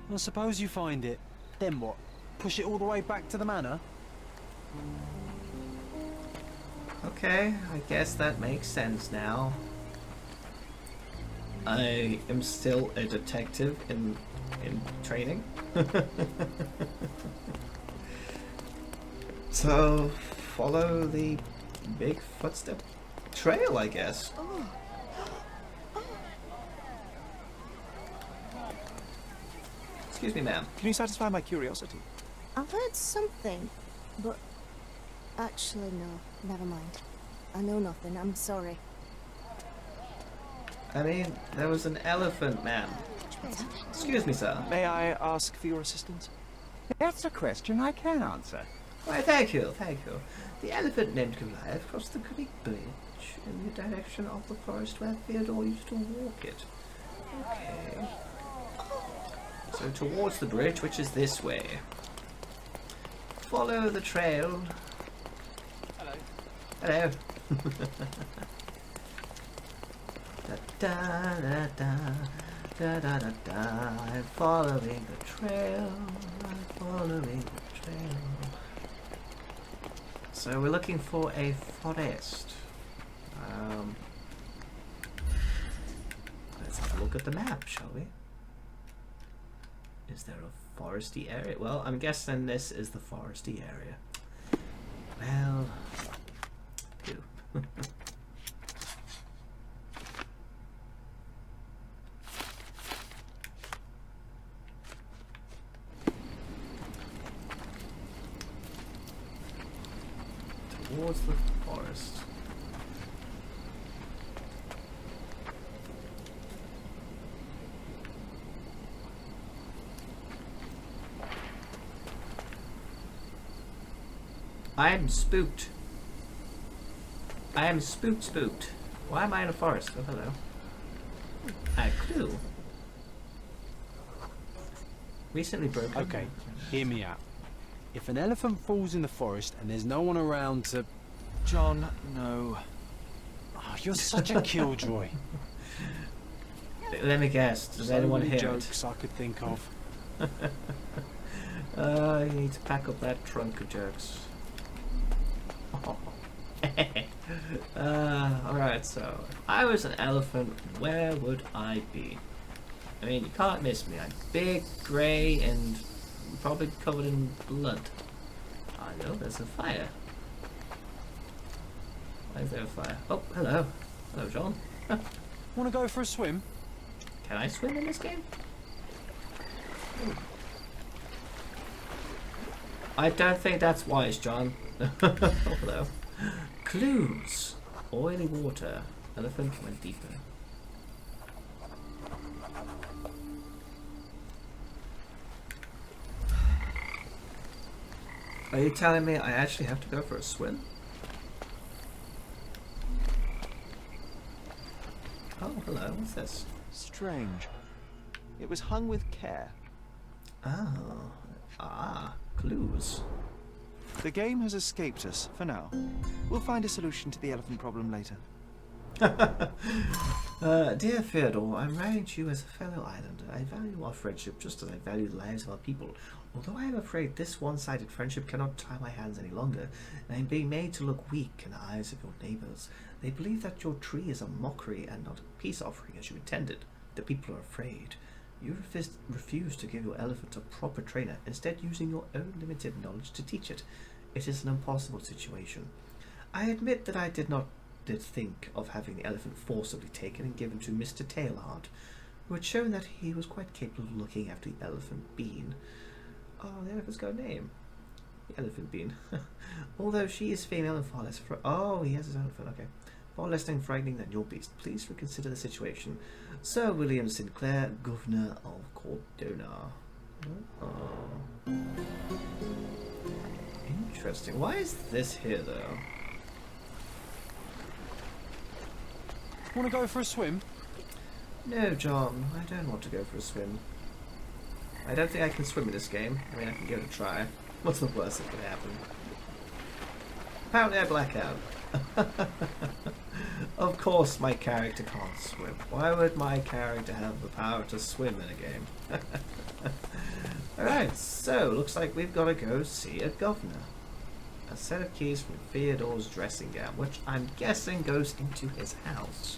Well, suppose you find it. Then what? Push it all the way back to the manor? Okay, I guess that makes sense now. I am still a detective in training. So, follow the big footstep trail, I guess. Excuse me, ma'am. Can you satisfy my curiosity? I've heard something, but actually no, never mind. I know nothing, I'm sorry. I mean, there was an elephant, ma'am. Excuse me, sir. May I ask for your assistance? That's a question I can answer. Why, thank you, thank you. The elephant named Goliath crossed the Greek bridge in the direction of the forest where Theodore used to walk it. Okay. So towards the bridge, which is this way. Follow the trail. Hello. Hello. Da da da da da da da da. I'm following the trail. I'm following the trail. So we're looking for a forest. Let's have a look at the map, shall we? Is there a foresty area? Well, I'm guessing this is the foresty area. Well, phew. Towards the forest. I'm spooked. I am spooked. Why am I in a forest? Oh, hello. A clue. Recently broken. Okay, hear me out. If an elephant falls in the forest and there's no one around to... John, no. Oh, you're such a killjoy. Let me guess. Does So anyone many hear jokes I could think of. You need to pack up that trunk of jokes. Alright, so if I was an elephant, where would I be? I mean, you can't miss me. I'm big, grey, and probably covered in blood. I know, there's a fire. Why is there a fire? Oh, hello. Hello, John. Want to go for a swim? Can I swim in this game? Ooh. I don't think that's wise, John. Oh, hello. Clues. Oily water. Elephant went deeper. Are you telling me I actually have to go for a swim? Oh, hello. What's this? Strange. It was hung with care. Oh. Ah. Clues. The game has escaped us, for now. We'll find a solution to the elephant problem later. Dear Theodore, I'm writing to you as a fellow islander. I value our friendship just as I value the lives of our people. Although I am afraid this one-sided friendship cannot tie my hands any longer, and I am being made to look weak in the eyes of your neighbours. They believe that your tree is a mockery and not a peace offering as you intended. The people are afraid. You refuse to give your elephant a proper trainer, instead using your own limited knowledge to teach it. It is an impossible situation. I admit that I did think of having the elephant forcibly taken and given to Mr. Tailhard, who had shown that he was quite capable of looking after the elephant Bean. Oh, the elephant's got a name. The elephant Bean. Although she is female and far less oh, he has his elephant, okay. Far less frightening than your beast. Please reconsider the situation. Sir William Sinclair, Governor of Cordona. Oh. Interesting. Why is this here, though? Want to go for a swim? No, John. I don't want to go for a swim. I don't think I can swim in this game. I mean, I can give it a try. What's the worst that could happen? Apparently I black out. Of course my character can't swim. Why would my character have the power to swim in a game? Alright, so looks like we've got to go see a governor. A set of keys from Theodore's dressing gown, which I'm guessing goes into his house.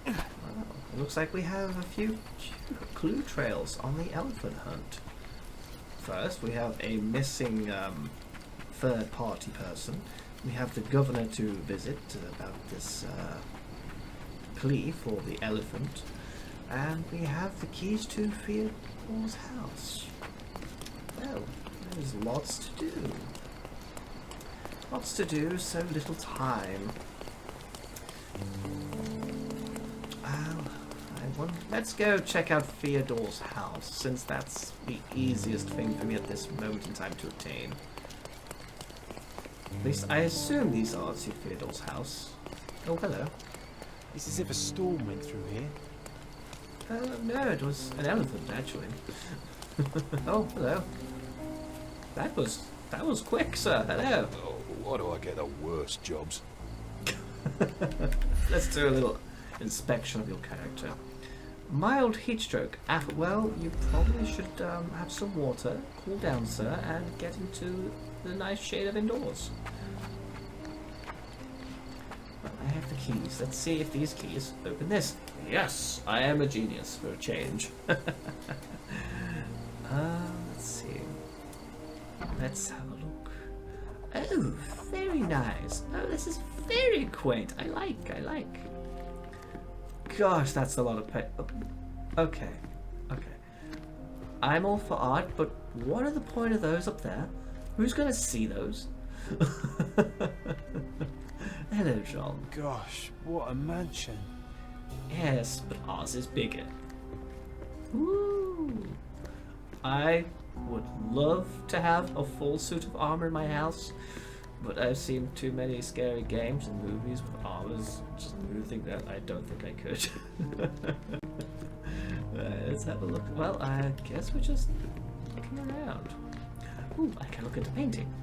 Well, it looks like we have a few clue trails on the elephant hunt. First, we have a missing third-party person. We have the governor to visit about this plea for the elephant. And we have the keys to Theodore's house. Well, there's lots to do. Lots to do, so little time. Let's go check out Theodore's house, since that's the easiest thing for me at this moment in time to obtain. At least I assume these are to Theodore's house. Oh, hello. It's as if a storm went through here. No, it was an elephant, actually. Oh, hello. That was quick, sir. Hello. Oh, why do I get the worst jobs? Let's do a little inspection of your character. Mild heat stroke. Well, you probably should have some water, cool down, sir, and get into the nice shade of indoors. Well, I have the keys. Let's see if these keys open this. Yes, I am a genius for a change. Let's see. Let's have a look. Oh, very nice. Oh, this is very quaint. I like. Gosh, that's a lot of pay. Okay. I'm all for art, but what are the point of those up there? Who's gonna see those? Hello, John. Gosh, what a mansion. Yes, but ours is bigger. Woo! I would love to have a full suit of armor in my house, But I've seen too many scary games and movies with armors just moving that I don't think I could. Let's have a look. Well, I guess we're just looking around. Ooh, I can look at the painting.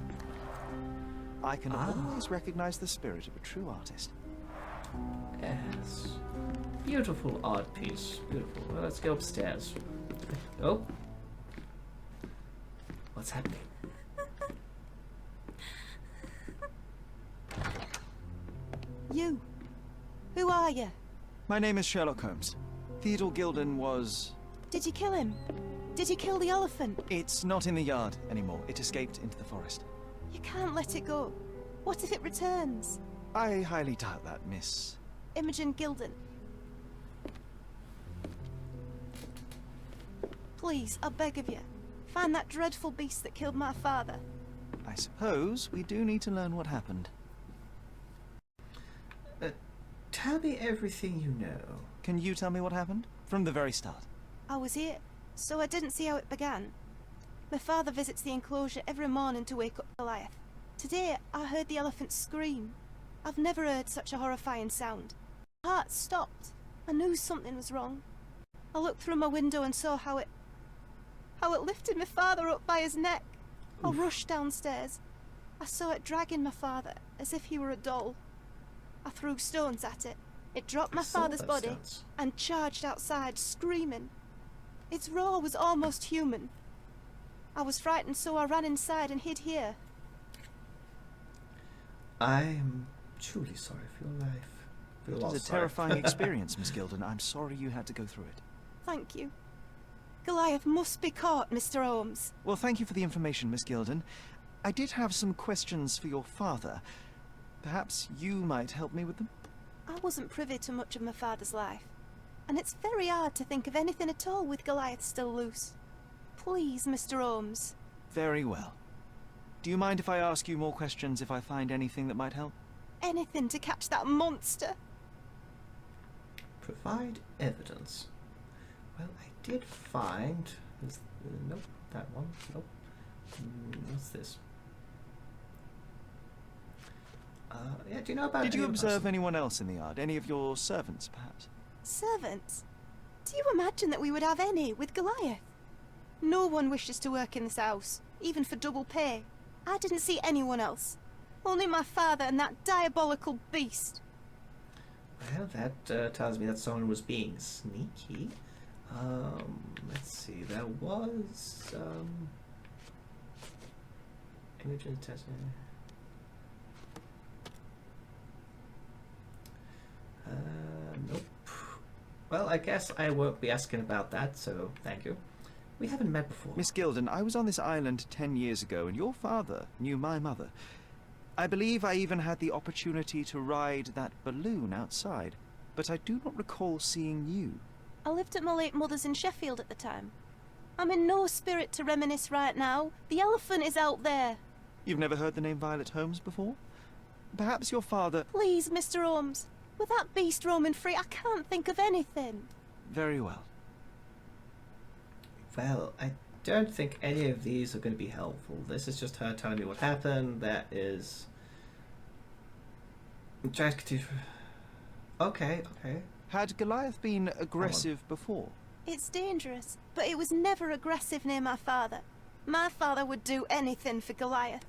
I can always recognize the spirit of a true artist. Yes. Beautiful art piece. Beautiful. Well, let's go upstairs. Oh. What's happening? You. Who are you? My name is Sherlock Holmes. Theodore Gilden was... Did you kill him? Did you kill the elephant? It's not in the yard anymore. It escaped into the forest. You can't let it go. What if it returns? I highly doubt that, Miss... Imogen Gilden. Please, I beg of you, find that dreadful beast that killed my father. I suppose we do need to learn what happened. Tell me everything you know. Can you tell me what happened? From the very start. I was here, so I didn't see how it began. My father visits the enclosure every morning to wake up Goliath. Today, I heard the elephant scream. I've never heard such a horrifying sound. My heart stopped. I knew something was wrong. I looked through my window and saw how it lifted my father up by his neck. I rushed downstairs. I saw it dragging my father as if he were a doll. I threw stones at it. It dropped my father's body and charged outside, screaming. Its roar was almost human. I was frightened, so I ran inside and hid here. I'm truly sorry for your life. For your It was loss, a sorry. terrifying experience, Miss Gilden. I'm sorry you had to go through it. Thank you. Goliath must be caught, Mr. Holmes. Well, thank you for the information, Miss Gilden. I did have some questions for your father. Perhaps you might help me with them? I wasn't privy to much of my father's life, and it's very hard to think of anything at all with Goliath still loose. Please, Mr. Holmes. Very well. Do you mind if I ask you more questions if I find anything that might help? Anything to catch that monster. Provide evidence. Well, I did find... nope, that one. Nope. What's this? Yeah, do you know about... Did you any observe person? anyone else in the yard? Any of your servants, perhaps? Servants? Do you imagine that we would have any with Goliath? No one wishes to work in this house, even for double pay. I didn't see anyone else. Only my father and that diabolical beast. Well, that tells me that someone was being sneaky. Let's see, there was... Imogen testing... nope. Well, I guess I won't be asking about that, so thank you. We haven't met before. Miss Gilden, I was on this island 10 years ago, and your father knew my mother. I believe I even had the opportunity to ride that balloon outside, but I do not recall seeing you. I lived at my late mother's in Sheffield at the time. I'm in no spirit to reminisce right now. The elephant is out there. You've never heard the name Violet Holmes before? Perhaps your father... Please, Mr. Holmes. With that beast roaming free, I can't think of anything. Very well. Well, I don't think any of these are going to be helpful. This is just her telling me what happened. That is... Okay, okay. Had Goliath been aggressive before? It's dangerous, but it was never aggressive near my father. My father would do anything for Goliath.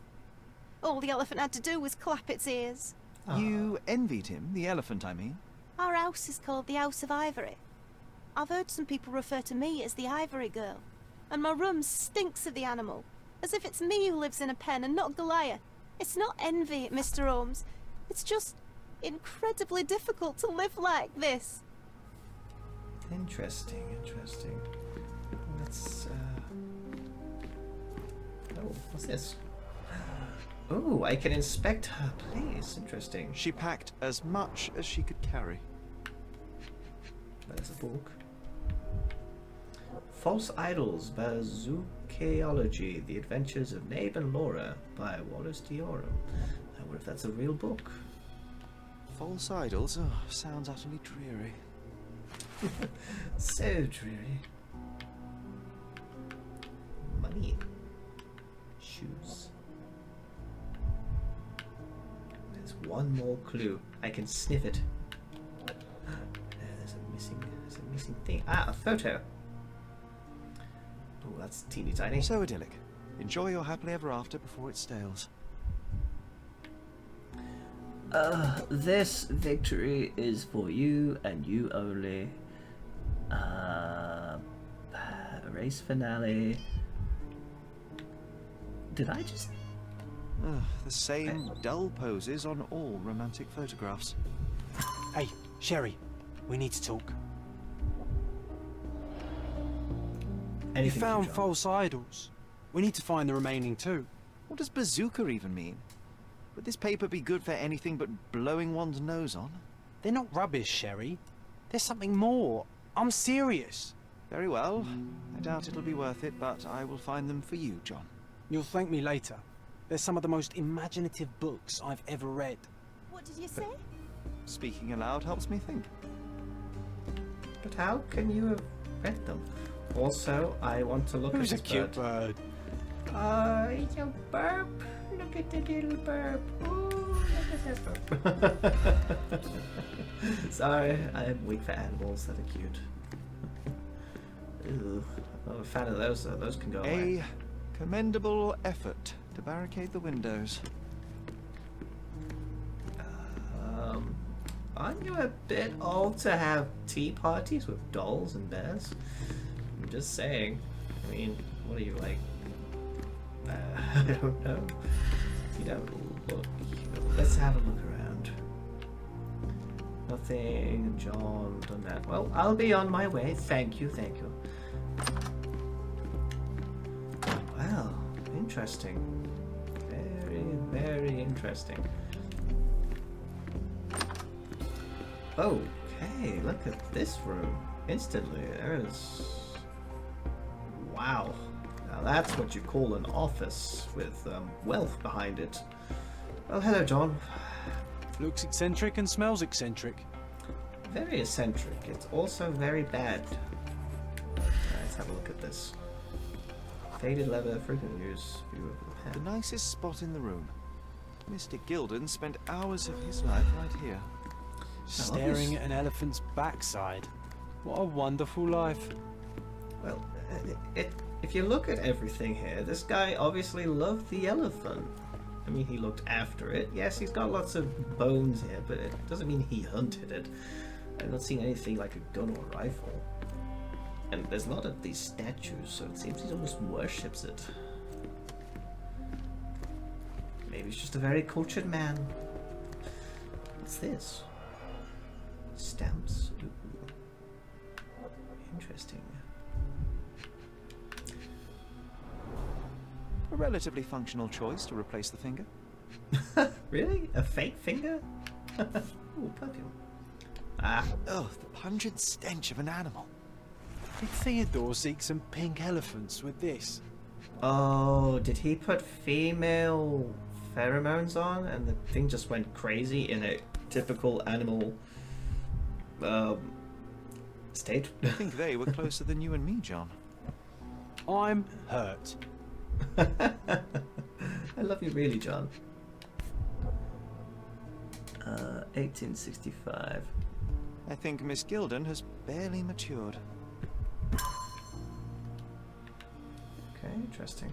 All the elephant had to do was clap its ears. You envied him, the elephant, I mean? Our house is called the House of Ivory. I've heard some people refer to me as the Ivory Girl, and my room stinks of the animal, as if it's me who lives in a pen and not Goliath. It's not envy, Mr. Holmes. It's just incredibly difficult to live like this. Interesting, interesting. Let's, oh, what's this? Oh, I can inspect her place. Interesting. She packed as much as she could carry. There's a book. False Idols, Bazookaology, The Adventures of Nabe and Laura by Wallace Diorum. I wonder if that's a real book. False idols? Oh, sounds utterly dreary. So dreary. Money. Shoes. one more clue. I can sniff it. There's a missing thing. Ah, a photo. Oh, that's teeny tiny. So idyllic. Enjoy your happily ever after before it stales. This victory is for you and you only. Race finale. Did I just... The same dull poses on all romantic photographs. Hey, Sherry, we need to talk. You Anything found John? false idols. We need to find the remaining two. What does bazooka even mean? Would this paper be good for anything but blowing one's nose on? They're not rubbish, Sherry. There's something more. I'm serious. Very well. I doubt it'll be worth it, but I will find them for you, John. You'll thank me later. They're some of the most imaginative books I've ever read. What did you say? Speaking aloud helps me think. But how can you have read them? Also, I want to look Who's at a this cute bird. bird? It's a burp. Look at the little burp. Ooh, look at that burp. Sorry, I'm weak for animals that are cute. Ew, I'm not a fan of those, so those can go away. A commendable effort to barricade the windows. Aren't you a bit old to have tea parties with dolls and bears? I'm just saying. I mean, what are you like? I don't know. You don't look. Let's have a look around. Nothing. John, done that. Well, I'll be on my way. Thank you, thank you. Wow, interesting. Very, very interesting. Okay, look at this room. Instantly, there's... Wow. Now that's what you call an office with wealth behind it. Well, hello, John. Looks eccentric and smells eccentric. Very eccentric. It's also very bad. Let's have a look at this. Faded leather, frequent use, view of the The pen. nicest spot in the room. Mr. Gilden spent hours of his life right here. Staring at an elephant's backside. What a wonderful life. Well, if you look at everything here, this guy obviously loved the elephant. I mean, he looked after it. Yes, he's got lots of bones here, but it doesn't mean he hunted it. I've not seen anything like a gun or a rifle. And there's a lot of these statues, so it seems he almost worships it. Maybe he's just a very cultured man. What's this? Stamps. Ooh. Interesting. A relatively functional choice to replace the finger. Really? A fake finger? Ooh, perfume. Ah. Oh, the pungent stench of an animal. Did Theodore seek some pink elephants with this? Oh, did he put female pheromones on and the thing just went crazy in a typical animal state? I think they were closer than you and me, John. I'm hurt. I love you really, John. 1865. I think Miss Gilden has barely matured. Okay, interesting.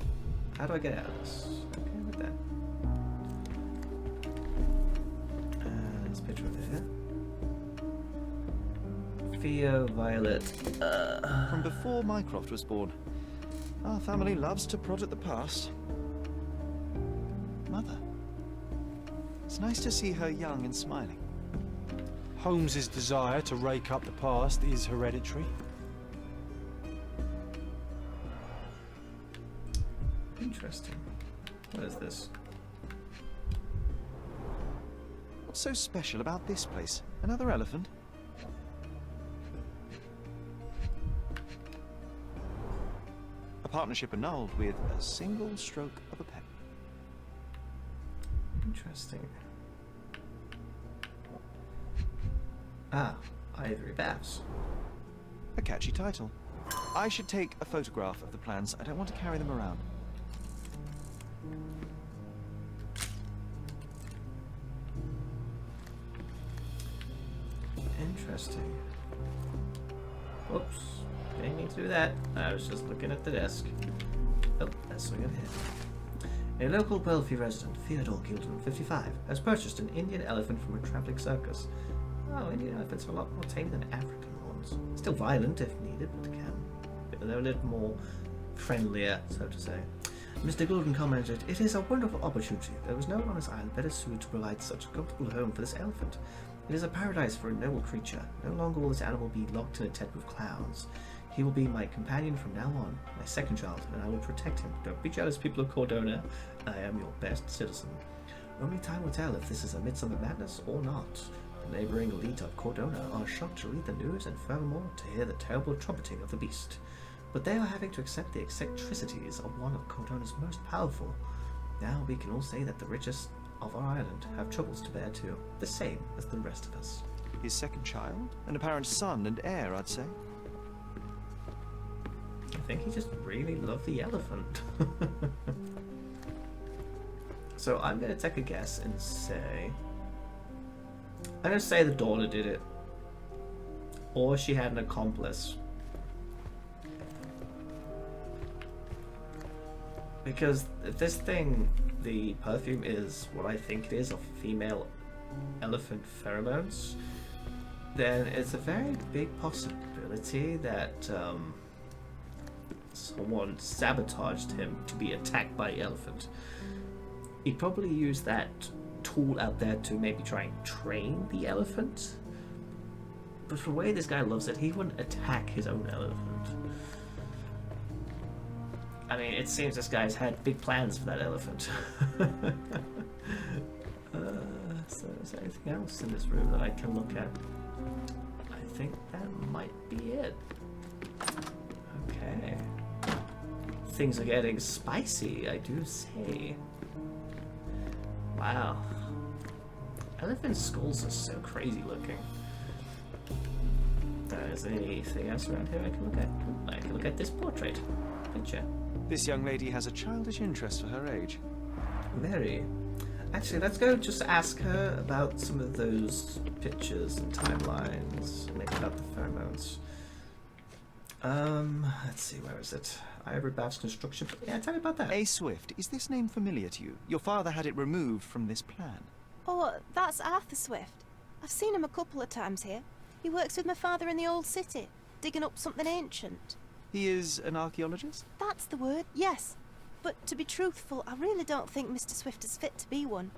How do I get out of this? Okay, with that. There's a picture of it here. Theo Violet. From before Mycroft was born. Our family loves to prod at the past. Mother. It's nice to see her young and smiling. Holmes's desire to rake up the past is hereditary. Interesting. What is this? What's so special about this place? Another elephant? A partnership annulled with a single stroke of a pen. Interesting. Ah, Ivory Baths. A catchy title. I should take a photograph of the plans. I don't want to carry them around. Interesting. Oops. Didn't mean to do that. I was just looking at the desk. Oh, let's swing ahead. A local wealthy resident, Theodore Gilden, 55, has purchased an Indian elephant from a traveling circus. Oh, Indian elephants are a lot more tame than African ones. Still violent if needed, but they're a little more friendlier, so to say. Mr. Gilden commented, "It is a wonderful opportunity. There was no one on this island better suited to provide such a comfortable home for this elephant. It is a paradise for a noble creature. No longer will this animal be locked in a tent with clowns. He will be my companion from now on, my second child, and I will protect him. Don't be jealous, people of Cordona. I am your best citizen. Only time will tell if this is a midsummer madness or not. The neighboring elite of Cordona are shocked to read the news and furthermore to hear the terrible trumpeting of the beast. But they are having to accept the eccentricities of one of Cordona's most powerful. Now we can all say that the richest of our island have troubles to bear too, the same as the rest of us." His second child? An apparent son and heir, I'd say. I think he just really loved the elephant. So I'm going to take a guess and say... I'm going to say the daughter did it. Or she had an accomplice. Because if this thing, the perfume, is what I think it is, of female elephant pheromones, then it's a very big possibility that someone sabotaged him to be attacked by the elephant. He'd probably use that tool out there to maybe try and train the elephant. But for the way this guy loves it, he wouldn't attack his own elephant. I mean, it seems this guy's had big plans for that elephant. So is there anything else in this room that I can look at? I think that might be it. Okay. Things are getting spicy, I do say. Wow. Elephant skulls are so crazy looking. Is there anything else around here I can look at? Ooh, I can look at this portrait. Picture. This young lady has a childish interest for her age. Very. Actually, let's go just ask her about some of those pictures and timelines. Maybe about the pheromones. Let's see, where is it? Ivory Bath's construction. Yeah, tell me about that. A. Swift, is this name familiar to you? Your father had it removed from this plan. Oh, that's Arthur Swift. I've seen him a couple of times here. He works with my father in the old city, digging up something ancient. He is an archaeologist? That's the word, yes. But to be truthful, I really don't think Mr. Swift is fit to be one.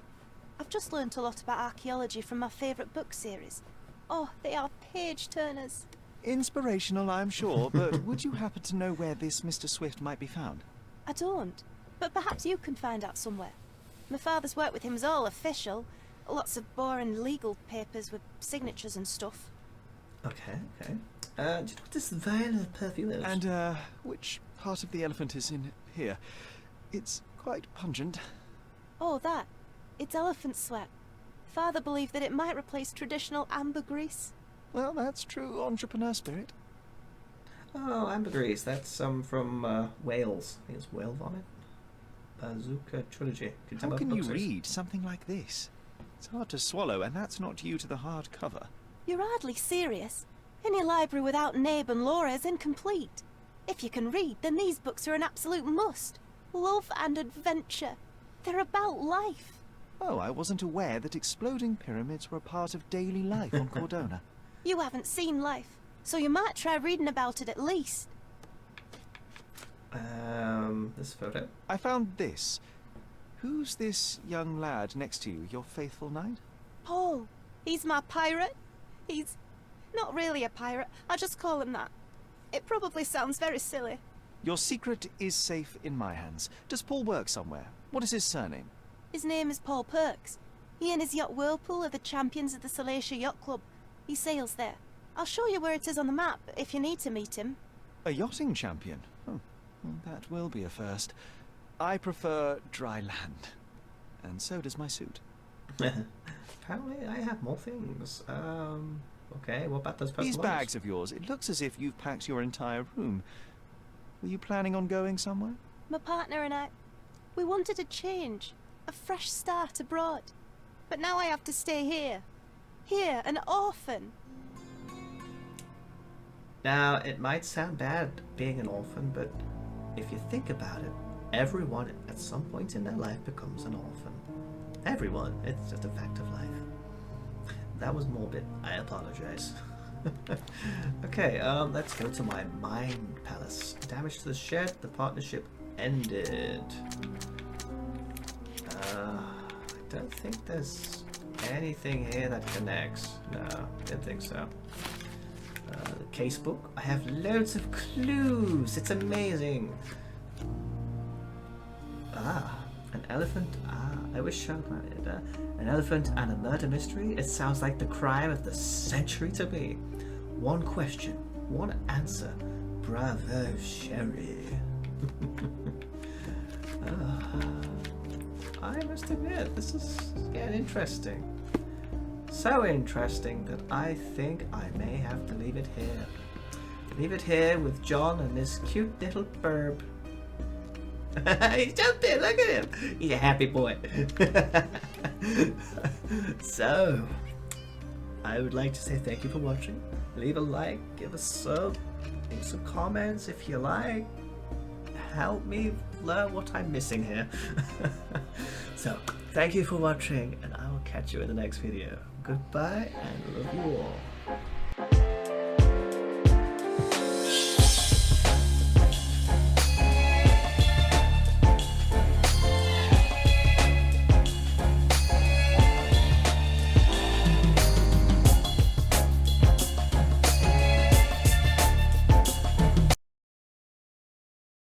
I've just learnt a lot about archaeology from my favourite book series. Oh, they are page-turners. Inspirational, I'm sure, but would you happen to know where this Mr. Swift might be found? I don't, but perhaps you can find out somewhere. My father's work with him is all official. Lots of boring legal papers with signatures and stuff. Okay, okay. Do you know what this vial of perfume is? And, which part of the elephant is in here? It's quite pungent. Oh, that. It's elephant sweat. Father believed that it might replace traditional ambergris. Well, that's true entrepreneur spirit. Oh, ambergris. That's from Wales. I think it's whale vomit. Bazooka Trilogy. How can you read something like this? It's hard to swallow, and that's not due to the hard cover. You're hardly serious. Any library without Nabe and Laura is incomplete. If you can read, then these books are an absolute must. Love and adventure. They're about life. Oh, I wasn't aware that exploding pyramids were a part of daily life on Cordona. You haven't seen life, so you might try reading about it at least. This photo. I found this. Who's this young lad next to you, your faithful knight? Paul. He's my pirate. He's not really a pirate. I just call him that. It probably sounds very silly. Your secret is safe in my hands. Does Paul work somewhere? What is his surname? His name is Paul Perks. He and his yacht Whirlpool are the champions of the Salacia Yacht Club. He sails there. I'll show you where it is on the map if you need to meet him. A yachting champion? Oh, well, that will be a first. I prefer dry land. And so does my suit. Apparently I have more things. Okay, what about those personal These bags of yours, it looks as if you've packed your entire room. Were you planning on going somewhere? My partner and I, we wanted a change, a fresh start abroad. But now I have to stay here. Here, an orphan. Now, it might sound bad being an orphan, but if you think about it, everyone at some point in their life becomes an orphan. Everyone. It's just a fact of life. That was morbid. I apologize. Okay, let's go to my mind palace. Damage to the shed. The partnership ended. I don't think there's anything here that connects. No, didn't think so. The casebook. I have loads of clues. It's amazing. Ah, an elephant. Ah, I wish Sherlock had it. An elephant and a murder mystery. It sounds like the crime of the century to me. One question, one answer. Bravo, Sherry. I must admit, this is getting interesting. So interesting that I think I may have to leave it here. Leave it here with John and this cute little burb. He's jumped in, look at him. He's a happy boy. So, I would like to say thank you for watching. Leave a like, give a sub, leave some comments if you like. Help me learn what I'm missing here. So, thank you for watching, and I will catch you in the next video. Goodbye, and love you all.